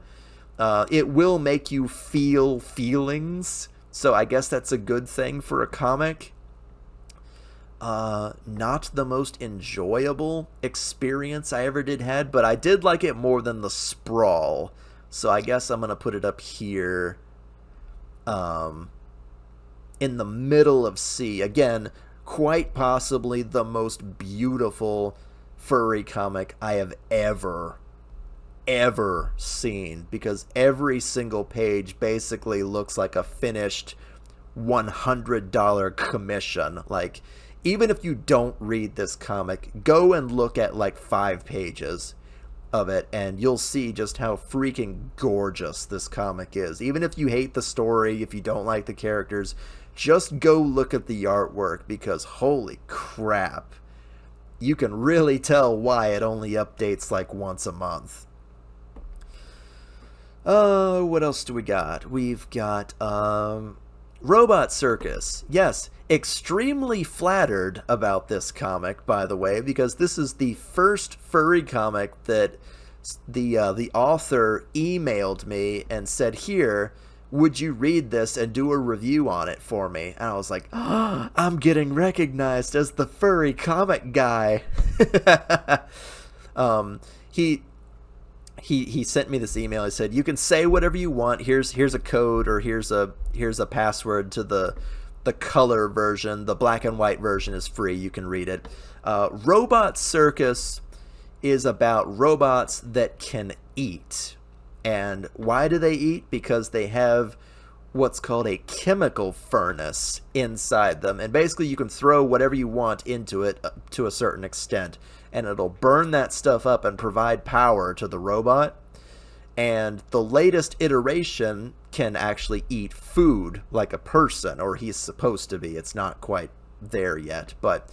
It will make you feel feelings, so I guess that's a good thing for a comic. Not the most enjoyable experience I ever did had, but I did like it more than the Sprawl, so I guess I'm gonna put it up here, in the middle of C. Again, quite possibly the most beautiful furry comic I have ever seen, because every single page basically looks like a finished $100 commission. Like, even if you don't read this comic, go and look at like 5 pages of it and you'll see just how freaking gorgeous this comic is. Even if you hate the story, if you don't like the characters, just go look at the artwork, because holy crap, you can really tell why it only updates like once a month. What else do we got? We've got Robot Circus. Yes, extremely flattered about this comic, by the way, because this is the first furry comic that the author emailed me and said, "Here, would you read this and do a review on it for me?" And I was like, oh, I'm getting recognized as the furry comic guy. He sent me this email. He said, "You can say whatever you want. Here's a code, or here's a password to the color version. The black and white version is free. You can read it." Robot Circus is about robots that can eat. And why do they eat? Because they have what's called a chemical furnace inside them. And basically you can throw whatever you want into it to a certain extent, and it'll burn that stuff up and provide power to the robot. And the latest iteration can actually eat food like a person, or he's supposed to be. It's not quite there yet, but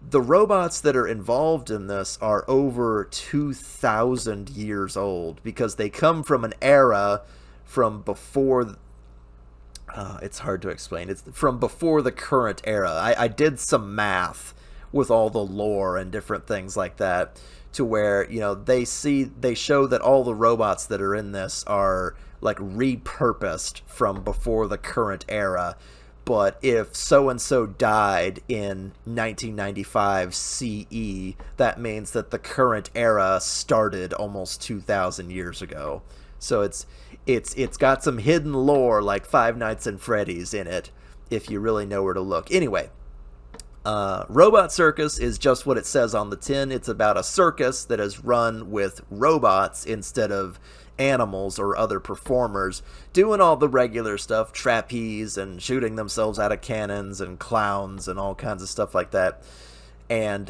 the robots that are involved in this are over 2,000 years old, because they come from an era from before. It's hard to explain. It's from before the current era. I did some math with all the lore and different things like that, to where, they show that all the robots that are in this are like repurposed from before the current era. But if so-and-so died in 1995 CE, that means that the current era started almost 2,000 years ago. So it's got some hidden lore like Five Nights at Freddy's in it, if you really know where to look. Anyway, Robot Circus is just what it says on the tin. It's about a circus that is run with robots instead of animals or other performers, doing all the regular stuff, trapeze and shooting themselves out of cannons and clowns and all kinds of stuff like that. And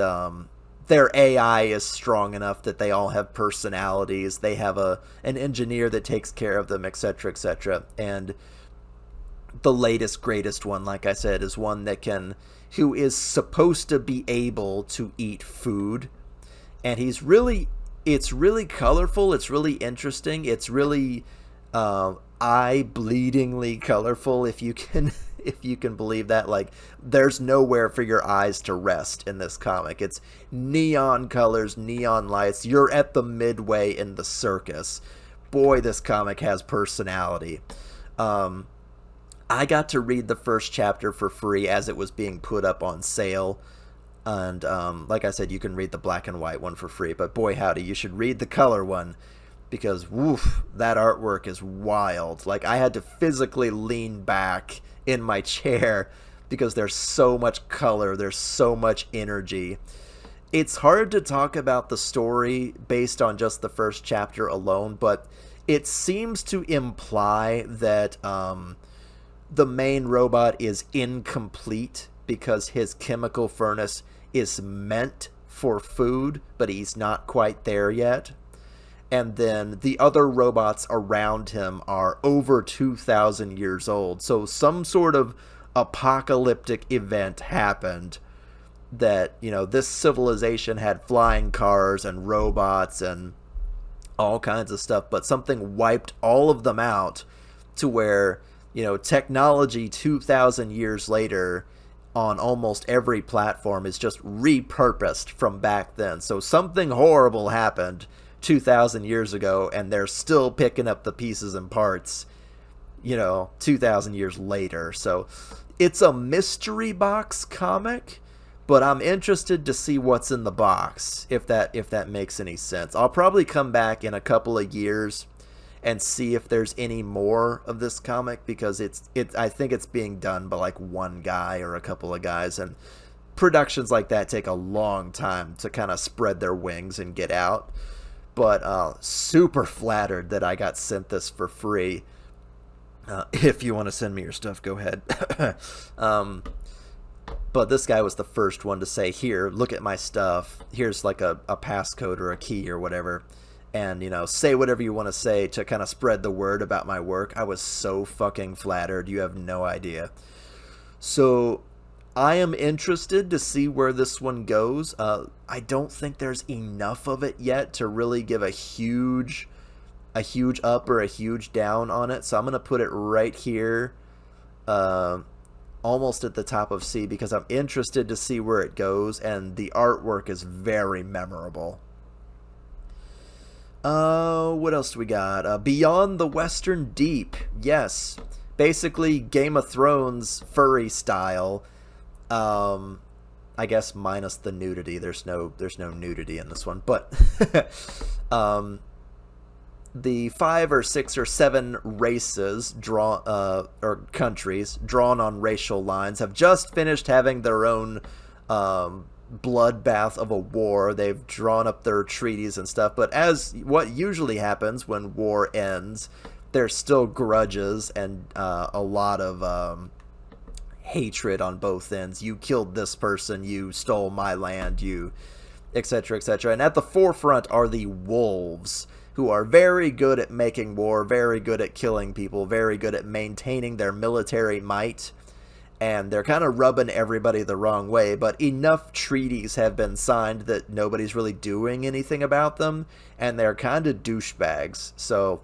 their AI is strong enough that they all have personalities. They have an engineer that takes care of them, etc., etc. And the latest, greatest one, like I said, is one who is supposed to be able to eat food. And it's really colorful. It's really interesting. It's really eye-bleedingly colorful, if you can believe that. Like, there's nowhere for your eyes to rest in this comic. It's neon colors, neon lights. You're at the midway in the circus. Boy, this comic has personality. I got to read the first chapter for free as it was being put up on sale. And like I said, you can read the black and white one for free. But boy, howdy, you should read the color one. because woof, that artwork is wild. Like I had to physically lean back in my chair because there's so much color, there's so much energy. It's hard to talk about the story based on just the first chapter alone, but it seems to imply that the main robot is incomplete because his chemical furnace is meant for food, but he's not quite there yet. And then the other robots around him are over 2,000 years old. So some sort of apocalyptic event happened that, this civilization had flying cars and robots and all kinds of stuff, but something wiped all of them out to where, technology 2,000 years later on almost every platform is just repurposed from back then. So something horrible happened 2,000 years ago, and they're still picking up the pieces and parts, 2,000 years later. So it's a mystery box comic, but I'm interested to see what's in the box, if that makes any sense. I'll probably come back in a couple of years and see if there's any more of this comic, because I think it's being done by like one guy or a couple of guys, and productions like that take a long time to kind of spread their wings and get out. But super flattered that I got sent this for free. If you want to send me your stuff, go ahead. But this guy was the first one to say, here, look at my stuff. Here's like a passcode or a key or whatever. And, say whatever you want to say to kind of spread the word about my work. I was so fucking flattered. You have no idea. So I am interested to see where this one goes. I don't think there's enough of it yet to really give a huge up or a huge down on it. So I'm going to put it right here, almost at the top of C, because I'm interested to see where it goes, and the artwork is very memorable. What else do we got? Beyond the Western Deep. Yes. Basically Game of Thrones furry style. I guess minus the nudity. There's no nudity in this one, but the 5 or 6 or 7 races or countries drawn on racial lines have just finished having their own bloodbath of a war. They've drawn up their treaties and stuff, but as what usually happens when war ends, there's still grudges and a lot of hatred on both ends. You killed this person, you stole my land, you etc., etc. And at the forefront are the wolves, who are very good at making war, very good at killing people, very good at maintaining their military might, and they're kind of rubbing everybody the wrong way, but enough treaties have been signed that nobody's really doing anything about them, and they're kind of douchebags. So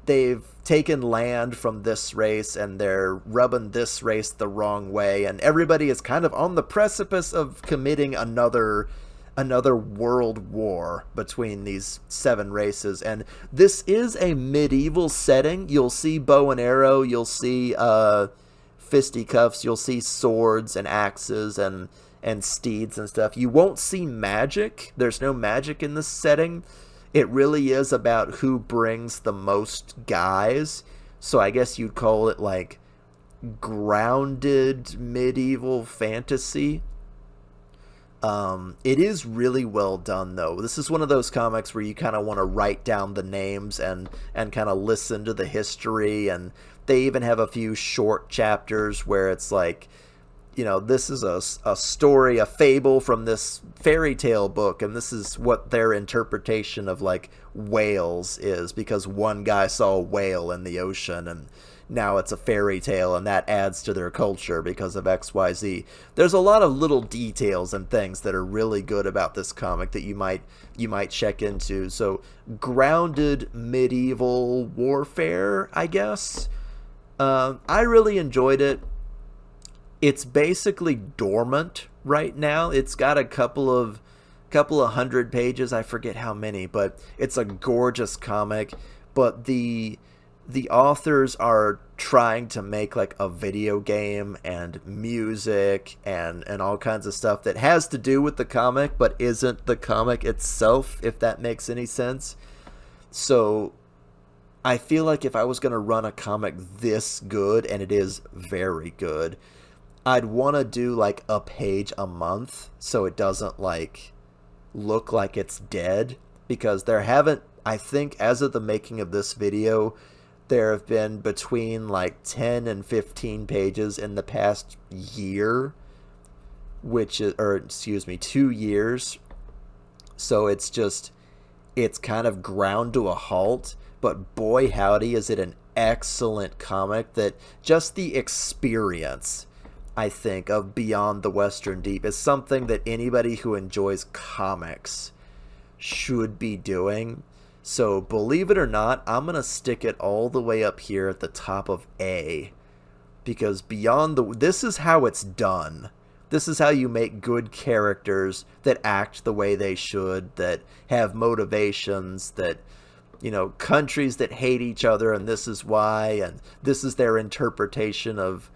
they've taken land from this race, and they're rubbing this race the wrong way, and everybody is kind of on the precipice of committing another world war between these 7 races. And this is a medieval setting. You'll see bow and arrow, you'll see fisticuffs, you'll see swords and axes and steeds and stuff. You won't see magic. There's no magic in this setting. It really is about who brings the most guys. So I guess you'd call it like grounded medieval fantasy. It is really well done, though. This is one of those comics where you kind of want to write down the names and kind of listen to the history, and they even have a few short chapters where it's like, this is a story, a fable from this fairy tale book, and this is what their interpretation of like whales is, because one guy saw a whale in the ocean, and now it's a fairy tale, and that adds to their culture because of XYZ. There's a lot of little details and things that are really good about this comic that you might check into. So grounded medieval warfare, I guess. I really enjoyed it. It's basically dormant right now. It's got a couple of 100 pages, I forget how many, but it's a gorgeous comic. But the authors are trying to make like a video game and music and all kinds of stuff that has to do with the comic but isn't the comic itself, if that makes any sense. So I feel like if I was going to run a comic this good, and it is very good, I'd want to do like a page a month so it doesn't like look like it's dead, because there haven't, I think as of the making of this video, there have been between like 10 and 15 pages in the past year, which is, or excuse me, 2 years. So it's kind of ground to a halt. But boy, howdy, is it an excellent comic that just the experience, I think, of Beyond the Western Deep is something that anybody who enjoys comics should be doing. So believe it or not, I'm going to stick it all the way up here at the top of A, because this is how it's done. This is how you make good characters that act the way they should, that have motivations, that, countries that hate each other, and this is why, and this is their interpretation of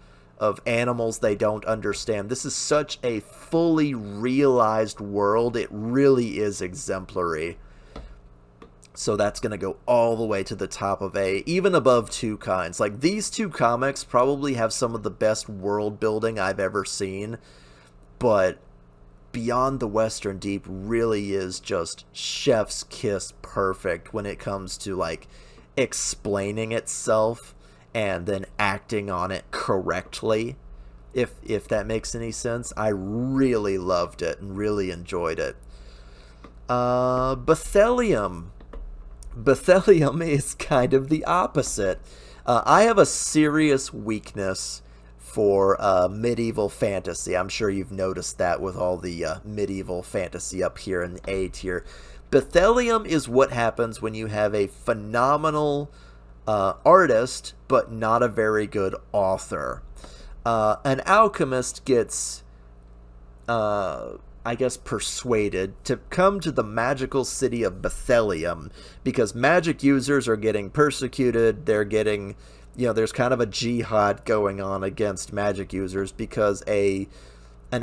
animals they don't understand. This is such a fully realized world. It really is exemplary. So that's going to go all the way to the top of A, even above Two Kinds. Like, these two comics probably have some of the best world building I've ever seen, but Beyond the Western Deep really is just chef's kiss perfect when it comes to like explaining itself and then acting on it correctly. If that makes any sense. I really loved it and really enjoyed it. Bethelium. Bethelium is kind of the opposite. I have a serious weakness for medieval fantasy. I'm sure you've noticed that with all the medieval fantasy up here in A tier. Bethelium is what happens when you have a phenomenal artist, but not a very good author. An alchemist gets, I guess, persuaded to come to the magical city of Bethelium because magic users are getting persecuted. They're getting, there's kind of a jihad going on against magic users because an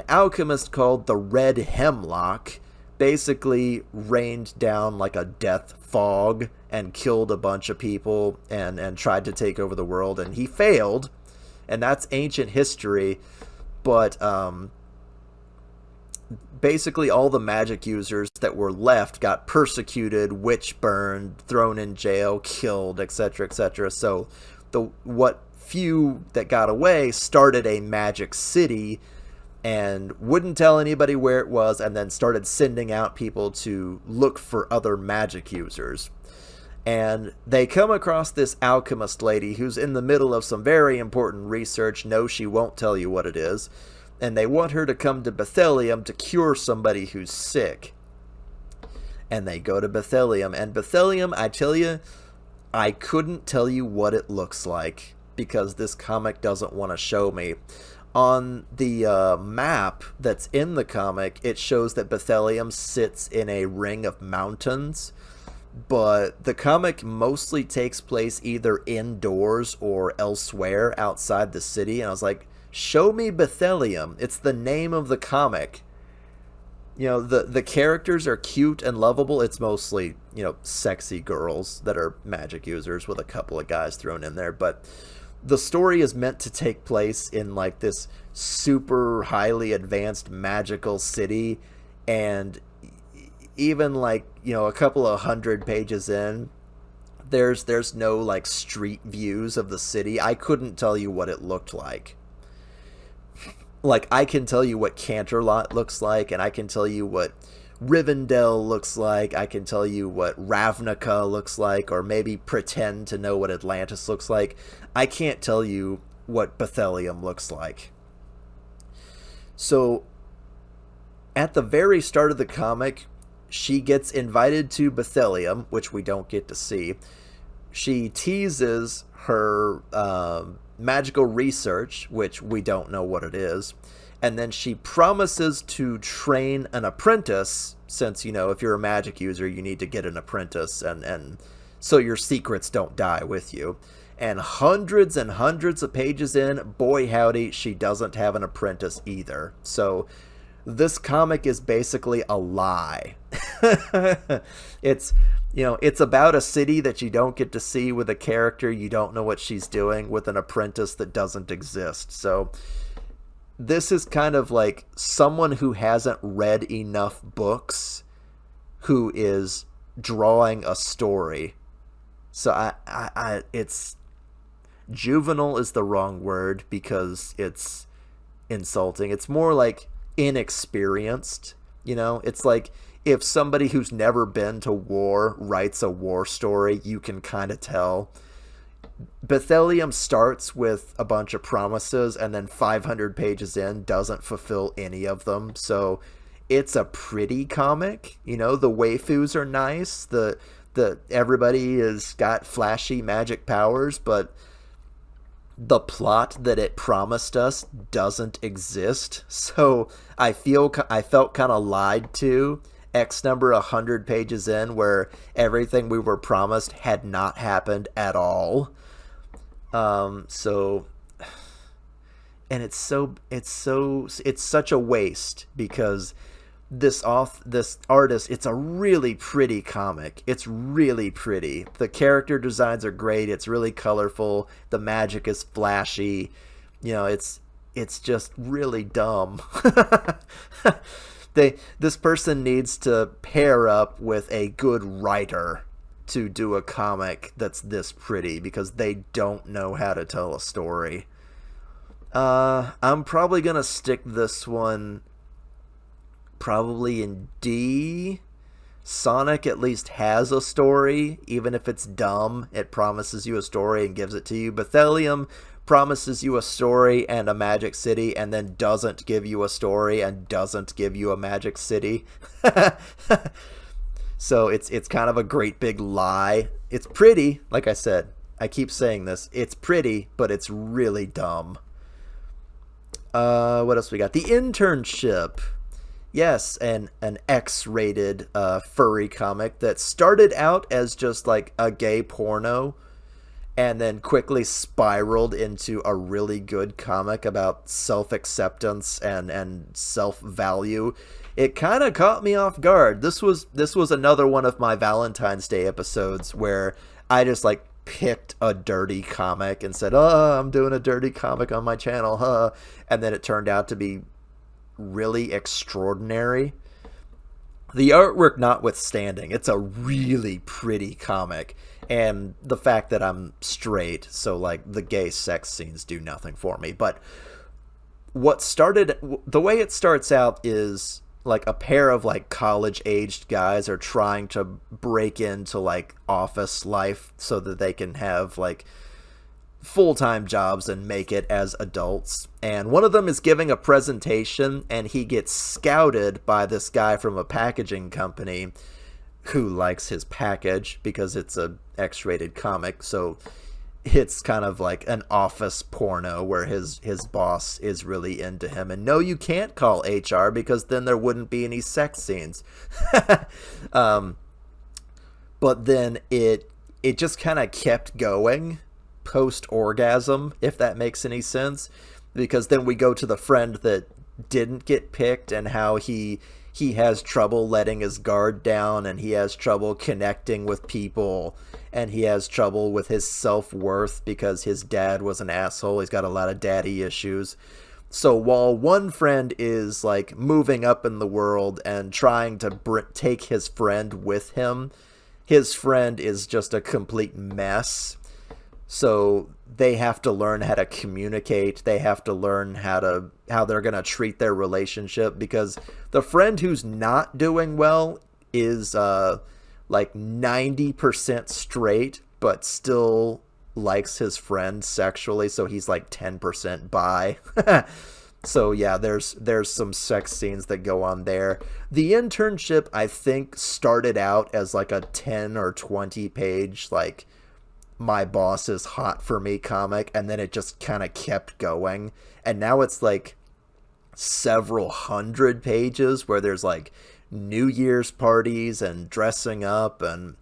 alchemist called the Red Hemlock basically rained down like a death fog and killed a bunch of people and tried to take over the world, and he failed, and that's ancient history. But basically all the magic users that were left got persecuted, witch burned, thrown in jail, killed, etc., etc. So what few that got away started a magic city and wouldn't tell anybody where it was, and then started sending out people to look for other magic users. And they come across this alchemist lady who's in the middle of some very important research. No, she won't tell you what it is. And they want her to come to Bethelium to cure somebody who's sick. And they go to Bethelium. And Bethelium, I tell you, I couldn't tell you what it looks like because this comic doesn't want to show me. On the map that's in the comic, it shows that Bethelium sits in a ring of mountains, but the comic mostly takes place either indoors or elsewhere outside the city, and I was like, show me Bethelium. It's the name of the comic. The characters are cute and lovable. It's mostly, sexy girls that are magic users with a couple of guys thrown in there, but the story is meant to take place in like this super highly advanced magical city, and even like, a couple of 100 pages in, there's no like street views of the city. I couldn't tell you what it looked like. Like, I can tell you what Canterlot looks like, and I can tell you what Rivendell looks like, I can tell you what Ravnica looks like, or maybe pretend to know what Atlantis looks like. I can't tell you what Bethelium looks like. So, at the very start of the comic, she gets invited to Bethelium, which we don't get to see. She teases her magical research, which we don't know what it is. And then she promises to train an apprentice, since, if you're a magic user, you need to get an apprentice, and so your secrets don't die with you. And hundreds of pages in, boy howdy, she doesn't have an apprentice either. So this comic is basically a lie. It's It's about a city that you don't get to see with a character you don't know what she's doing with an apprentice that doesn't exist. So this is kind of like someone who hasn't read enough books who is drawing a story. So it's juvenile is the wrong word because it's insulting. It's more like inexperienced. It's like if somebody who's never been to war writes a war story, you can kind of tell. Bethelium starts with a bunch of promises and then 500 pages in doesn't fulfill any of them. So it's a pretty comic. The waifus are nice. The everybody has got flashy magic powers, but the plot that it promised us doesn't exist. So I felt kind of lied to X number 100 pages in where everything we were promised had not happened at all. So and it's such a waste because this artist, it's a really pretty comic. It's really pretty. The character designs are great. It's really colorful. The magic is flashy. It's just really dumb. This person needs to pair up with a good writer to do a comic that's this pretty because they don't know how to tell a story. I'm probably gonna stick this one probably in D. Sonic at least has a story, even if it's dumb. It promises you a story and gives it to you. Bethelium promises you a story and a magic city and then doesn't give you a story and doesn't give you a magic city. So it's kind of a great big lie. It's pretty, like I said. I keep saying this. It's pretty, but it's really dumb. What else we got? The Internship. Yes, an X-rated furry comic that started out as just like a gay porno and then quickly spiraled into a really good comic about self-acceptance and self-value. It kind of caught me off guard. This was another one of my Valentine's Day episodes where I just like picked a dirty comic and said, "Oh, I'm doing a dirty comic on my channel, huh?" And then it turned out to be really extraordinary. The artwork notwithstanding, it's a really pretty comic. And the fact that I'm straight, so like the gay sex scenes do nothing for me. But the way it starts out is like a pair of like college aged guys are trying to break into like office life so that they can have like full-time jobs and make it as adults. And one of them is giving a presentation and he gets scouted by this guy from a packaging company who likes his package because it's a X-rated comic. So it's kind of like an office porno where his boss is really into him. And no, you can't call HR because then there wouldn't be any sex scenes. But then it just kind of kept going post-orgasm, if that makes any sense, because then we go to the friend that didn't get picked and how he has trouble letting his guard down and he has trouble connecting with people and he has trouble with his self-worth because his dad was an asshole. He's got a lot of daddy issues. So while one friend is like moving up in the world and trying to take his friend with him, his friend is just a complete mess. So they have to learn how to communicate. They have to learn how they're going to treat their relationship because the friend who's not doing well is like 90% straight, but still likes his friend sexually. So he's like 10% bi. So yeah, there's some sex scenes that go on there. The Internship, I think, started out as like a 10 or 20 page like my boss is hot for me comic, and then it just kind of kept going, and now it's like several hundred pages where there's like New Year's parties and dressing up and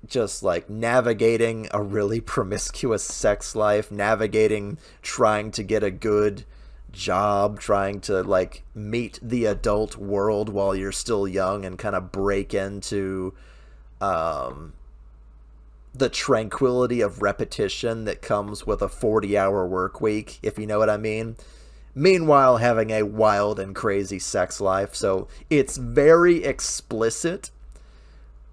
just like navigating a really promiscuous sex life, navigating trying to get a good job, trying to like meet the adult world while you're still young and kind of break into um, the tranquility of repetition that comes with a 40-hour work week, if you know what I mean. Meanwhile, having a wild and crazy sex life. So it's very explicit,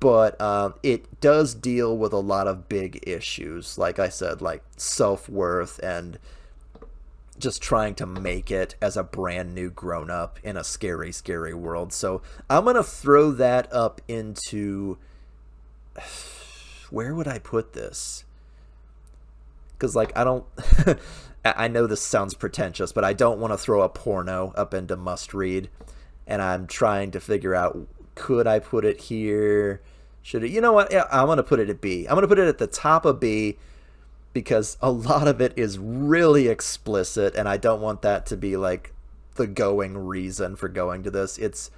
but it does deal with a lot of big issues. Like I said, like self worth and just trying to make it as a brand new grown up in a scary, scary world. So I'm going to throw that up into. Where would I put this? Because, like, I don't. I know this sounds pretentious, but I don't want to throw a porno up into must read. And I'm trying to figure out, could I put it here? Should it? You know what? Yeah, I'm going to put it at B. I'm going to put it at the top of B because a lot of it is really explicit, and I don't want that to be like the going reason for going to this. It's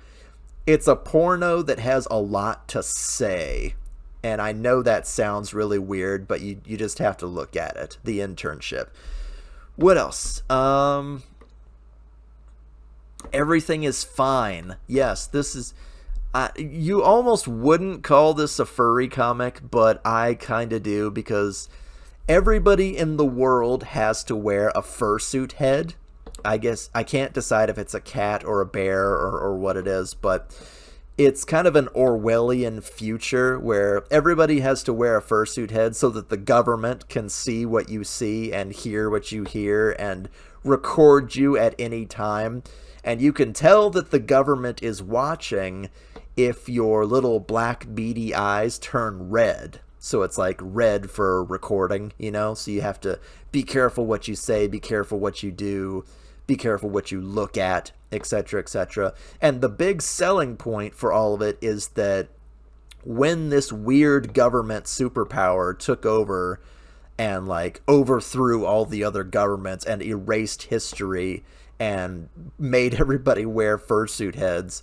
a porno that has a lot to say. And I know that sounds really weird, but you just have to look at it. The internship. What else? Everything is fine. Yes, this is. You almost wouldn't call this a furry comic, but I kind of do because everybody in the world has to wear a fursuit head. I guess I can't decide if it's a cat or a bear or what it is, but it's kind of an Orwellian future where everybody has to wear a fursuit head so that the government can see what you see and hear what you hear and record you at any time. And you can tell that the government is watching if your little black beady eyes turn red. So it's like red for recording, you know? So you have to be careful what you say, be careful what you do, be careful what you look at, etc., etc. And the big selling point for all of it is that when this weird government superpower took over and like overthrew all the other governments and erased history and made everybody wear fursuit heads,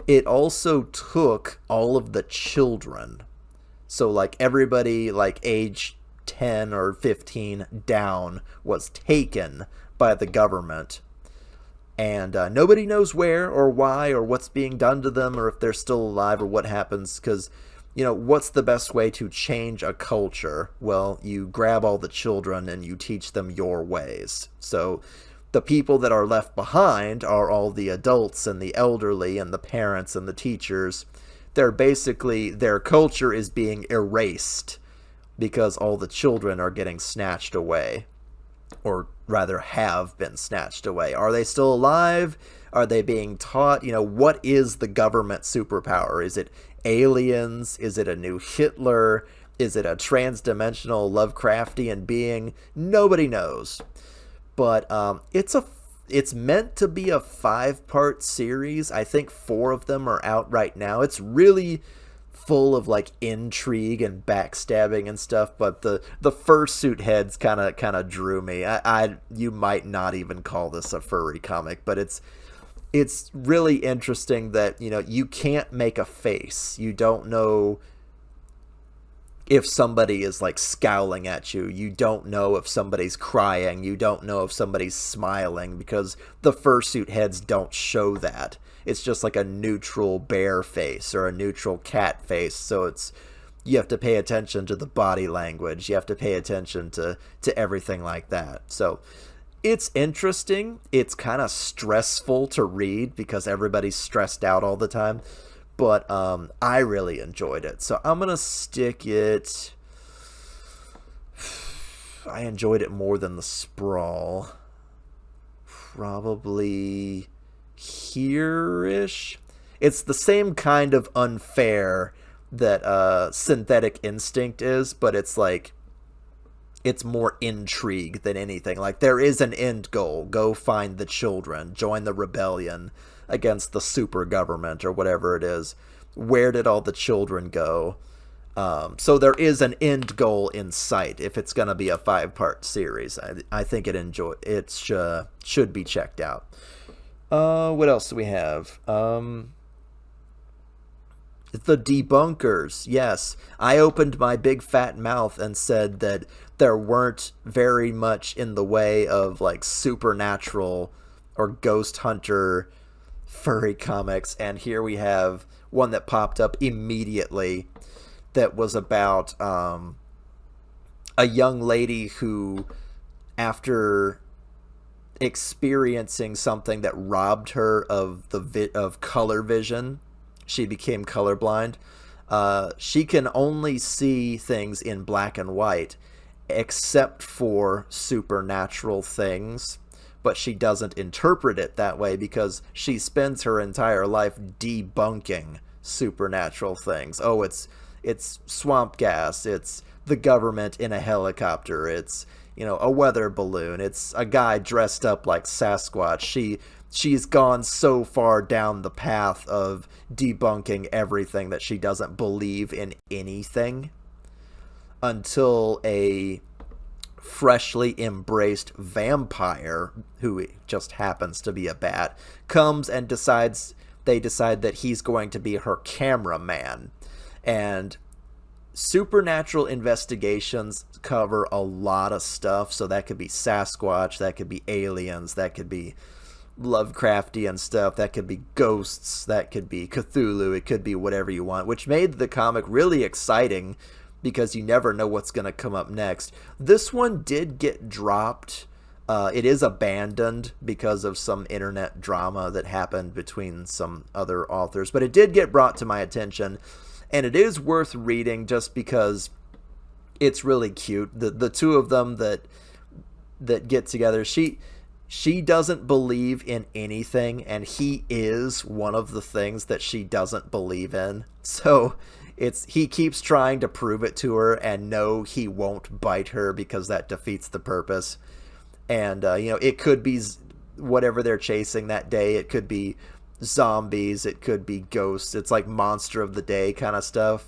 it also took all of the children. So like everybody like age 10 or 15 down was taken by the government. And nobody knows where or why or what's being done to them or if they're still alive or what happens. Because, you know, what's the best way to change a culture? Well, you grab all the children and you teach them your ways. So the people that are left behind are all the adults and the elderly and the parents and the teachers. They're basically, their culture is being erased because all the children are getting snatched away. Or rather have been snatched away. Are they still alive? Are they being taught? You know, what is the government superpower? Is it aliens? Is it a new Hitler? Is it a trans-dimensional Lovecraftian being? Nobody knows. But it's meant to be a 5-part series. I think 4 of them are out right now. It's really full of like intrigue and backstabbing and stuff, but the fursuit heads kind of drew me. You might not even call this a furry comic, but it's really interesting that, you know, you can't make a face. You don't know if somebody is like scowling at you. You don't know if somebody's crying. You don't know if somebody's smiling because the fursuit heads don't show that. It's just like a neutral bear face or a neutral cat face. So you have to pay attention to the body language. You have to pay attention to everything like that. So it's interesting. It's kind of stressful to read because everybody's stressed out all the time. But I really enjoyed it. So I'm going to stick it. I enjoyed it more than the Sprawl. Probably here-ish. It's the same kind of unfair that Synthetic Instinct is, but it's like it's more intrigue than anything. Like there is an end goal. Go find the children. Join the rebellion against the super government or whatever it is. Where did all the children go? So there is an end goal in sight if it's going to be a 5-part series. I think it should be checked out. What else do we have? The debunkers. Yes, I opened my big fat mouth and said that there weren't very much in the way of like supernatural or ghost hunter furry comics, and here we have one that popped up immediately. that was about a young lady who, after experiencing something that robbed her of of color vision, she became colorblind. She can only see things in black and white, except for supernatural things. But she doesn't interpret it that way because she spends her entire life debunking supernatural things. Oh, it's swamp gas. It's the government in a helicopter. It's, a weather balloon. It's a guy dressed up like Sasquatch. She's gone so far down the path of debunking everything that she doesn't believe in anything until a freshly embraced vampire, who just happens to be a bat, comes and they decide that he's going to be her cameraman. And supernatural investigations cover a lot of stuff, so that could be Sasquatch, that could be aliens, that could be Lovecraftian stuff, that could be ghosts, that could be Cthulhu, it could be whatever you want, which made the comic really exciting because you never know what's going to come up next. This one did get dropped. It is abandoned because of some internet drama that happened between some other authors, but it did get brought to my attention, and it is worth reading just because it's really cute. The two of them that get together, she doesn't believe in anything, and he is one of the things that she doesn't believe in. So he keeps trying to prove it to her, and no, he won't bite her because that defeats the purpose. And it could be whatever they're chasing that day. It could be zombies, it could be ghosts. It's like monster of the day kind of stuff,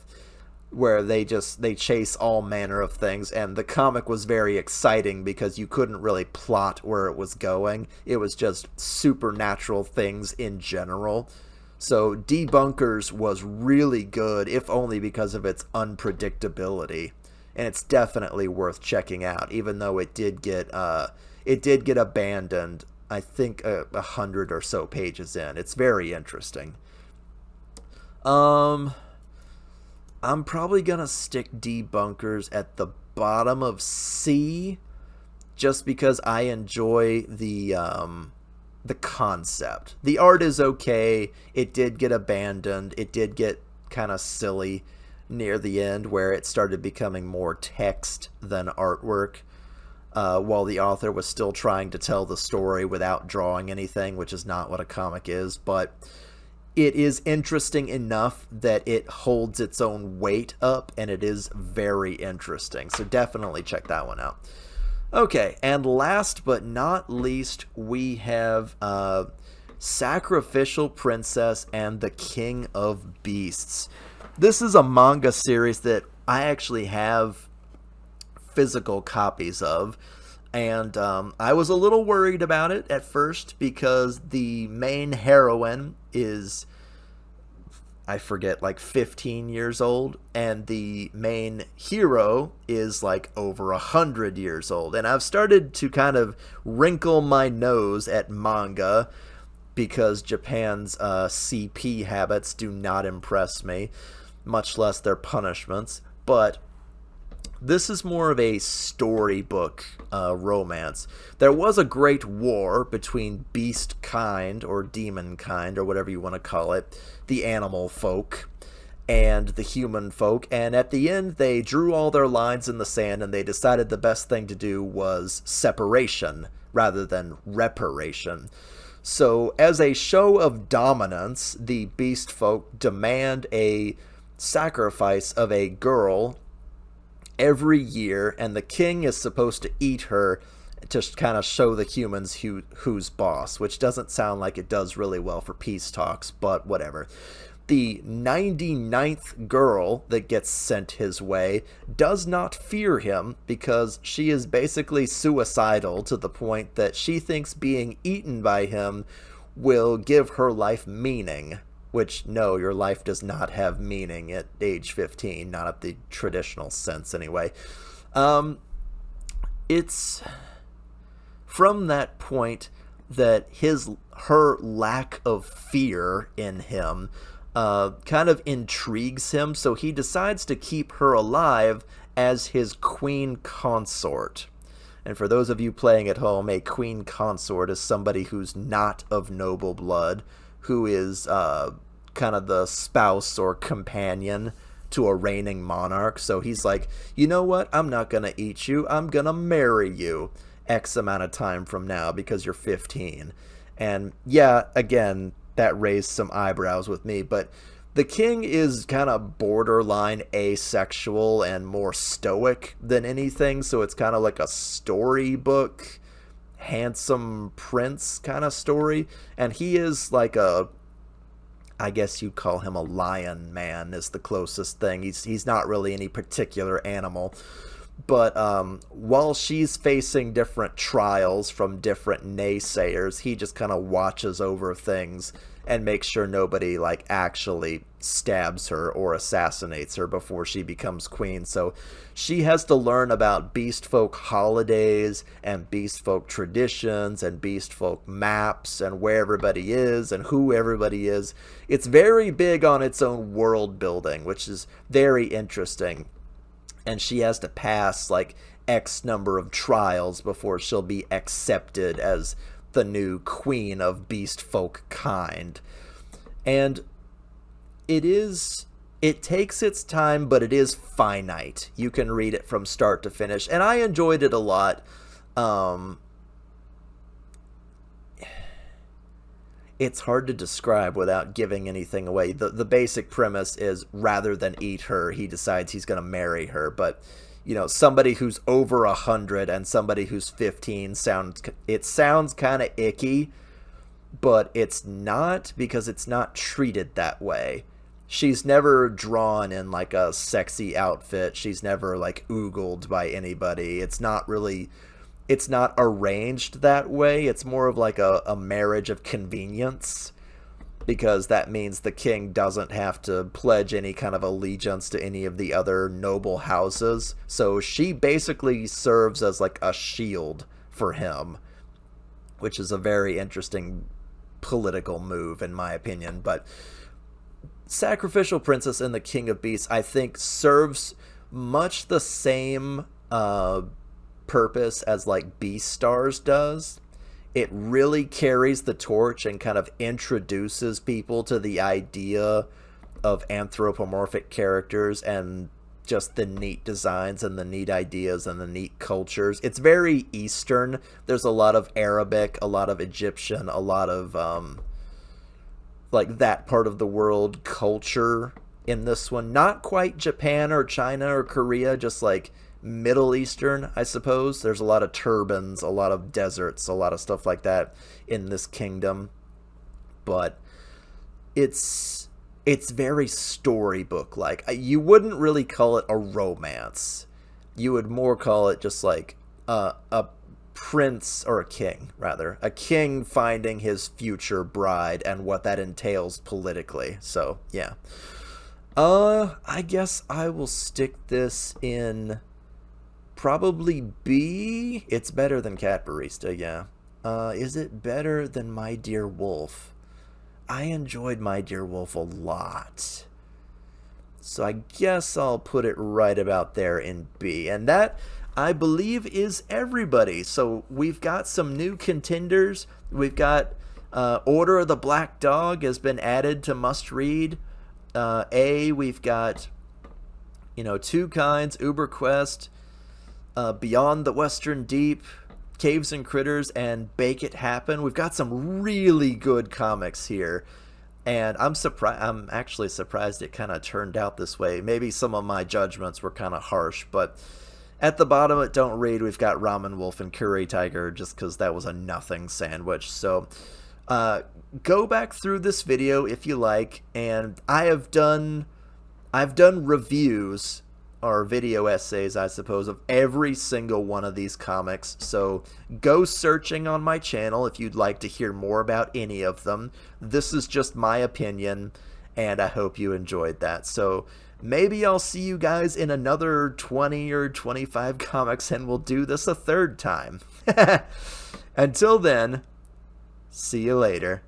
where they chase all manner of things. And the comic was very exciting because you couldn't really plot where it was going. It was just supernatural things in general. So Debunkers was really good, if only because of its unpredictability, and it's definitely worth checking out, even though it did get abandoned, I think 100 or so pages in. It's very interesting. I'm probably gonna stick Debunkers at the bottom of C, just because I enjoy the concept. The art is okay. It did get abandoned. It did get kind of silly near the end, where it started becoming more text than artwork, while the author was still trying to tell the story without drawing anything, which is not what a comic is. But it is interesting enough that it holds its own weight up, and it is very interesting. So definitely check that one out. Okay, and last but not least, we have Sacrificial Princess and the King of Beasts. This is a manga series that I actually have physical copies of, and I was a little worried about it at first because the main heroine is, I forget, like 15 years old, and the main hero is like over 100 years old. And I've started to kind of wrinkle my nose at manga because Japan's CP habits do not impress me, much less their punishments. But this is more of a storybook romance. There was a great war between beast kind, or demon kind, or whatever you want to call it, the animal folk, and the human folk, and at the end they drew all their lines in the sand, and they decided the best thing to do was separation rather than reparation. So as a show of dominance, the beast folk demand a sacrifice of a girl every year, and the king is supposed to eat her to kind of show the humans who's boss, which doesn't sound like it does really well for peace talks, but whatever. The 99th girl that gets sent his way does not fear him because she is basically suicidal to the point that she thinks being eaten by him will give her life meaning. Which, no, your life does not have meaning at age 15, not at the traditional sense anyway. It's from that point that her lack of fear in him kind of intrigues him, so he decides to keep her alive as his queen consort. And for those of you playing at home, a queen consort is somebody who's not of noble blood, who is kind of the spouse or companion to a reigning monarch. So he's like, you know what? I'm not going to eat you. I'm going to marry you X amount of time from now because you're 15. And yeah, again, that raised some eyebrows with me, but the king is kind of borderline asexual and more stoic than anything, so it's kind of like a storybook, handsome prince kind of story. And he is like a, I guess you'd call him a lion man is the closest thing. He's not really any particular animal. But while she's facing different trials from different naysayers, he just kind of watches over things and makes sure nobody like actually stabs her or assassinates her before she becomes queen. So she has to learn about beast folk holidays and beast folk traditions and beast folk maps and where everybody is and who everybody is. It's very big on its own world building, which is very interesting. And she has to pass like X number of trials before she'll be accepted as the new queen of beast folk kind. And it takes its time, but it is finite. You can read it from start to finish, and I enjoyed it a lot. It's hard to describe without giving anything away. The basic premise is rather than eat her, he decides he's going to marry her. But you know, somebody who's over 100 and somebody who's 15 sounds kind of icky, but it's not, because it's not treated that way. She's never drawn in like a sexy outfit. She's never like oogled by anybody. It's not arranged that way. It's more of like a marriage of convenience, because that means the king doesn't have to pledge any kind of allegiance to any of the other noble houses. So she basically serves as like a shield for him, which is a very interesting political move in my opinion. But Sacrificial Princess and the King of Beasts, I think, serves much the same purpose as like Beastars does. It really carries the torch and kind of introduces people to the idea of anthropomorphic characters and just the neat designs and the neat ideas and the neat cultures. It's very Eastern. There's a lot of Arabic, a lot of Egyptian, a lot of like that part of the world culture in this one. Not quite Japan or China or Korea, just like Middle Eastern, I suppose. There's a lot of turbans, a lot of deserts, a lot of stuff like that in this kingdom. But it's very storybook like. You wouldn't really call it a romance. You would more call it just like a prince, or a king rather, a king finding his future bride and what that entails politically. So yeah, I guess I will stick this in probably B. It's better than Cat Barista, yeah. Is it better than My Dear Wolf? I enjoyed My Dear Wolf a lot. So I guess I'll put it right about there in B. And that, I believe, is everybody. So we've got some new contenders. We've got Order of the Black Dog has been added to must read. We've got, Two Kinds, Uber Quest, Beyond the Western Deep, Caves and Critters, and Bake It Happen. We've got some really good comics here, and I'm actually surprised it kind of turned out this way. Maybe some of my judgments were kind of harsh, but at the bottom at Don't Read, we've got Ramen Wolf and Curry Tiger, just because that was a nothing sandwich. So go back through this video if you like, and I've done reviews, or video essays, I suppose, of every single one of these comics. So go searching on my channel if you'd like to hear more about any of them. This is just my opinion, and I hope you enjoyed that. So maybe I'll see you guys in another 20 or 25 comics, and we'll do this a third time. Until then, see you later.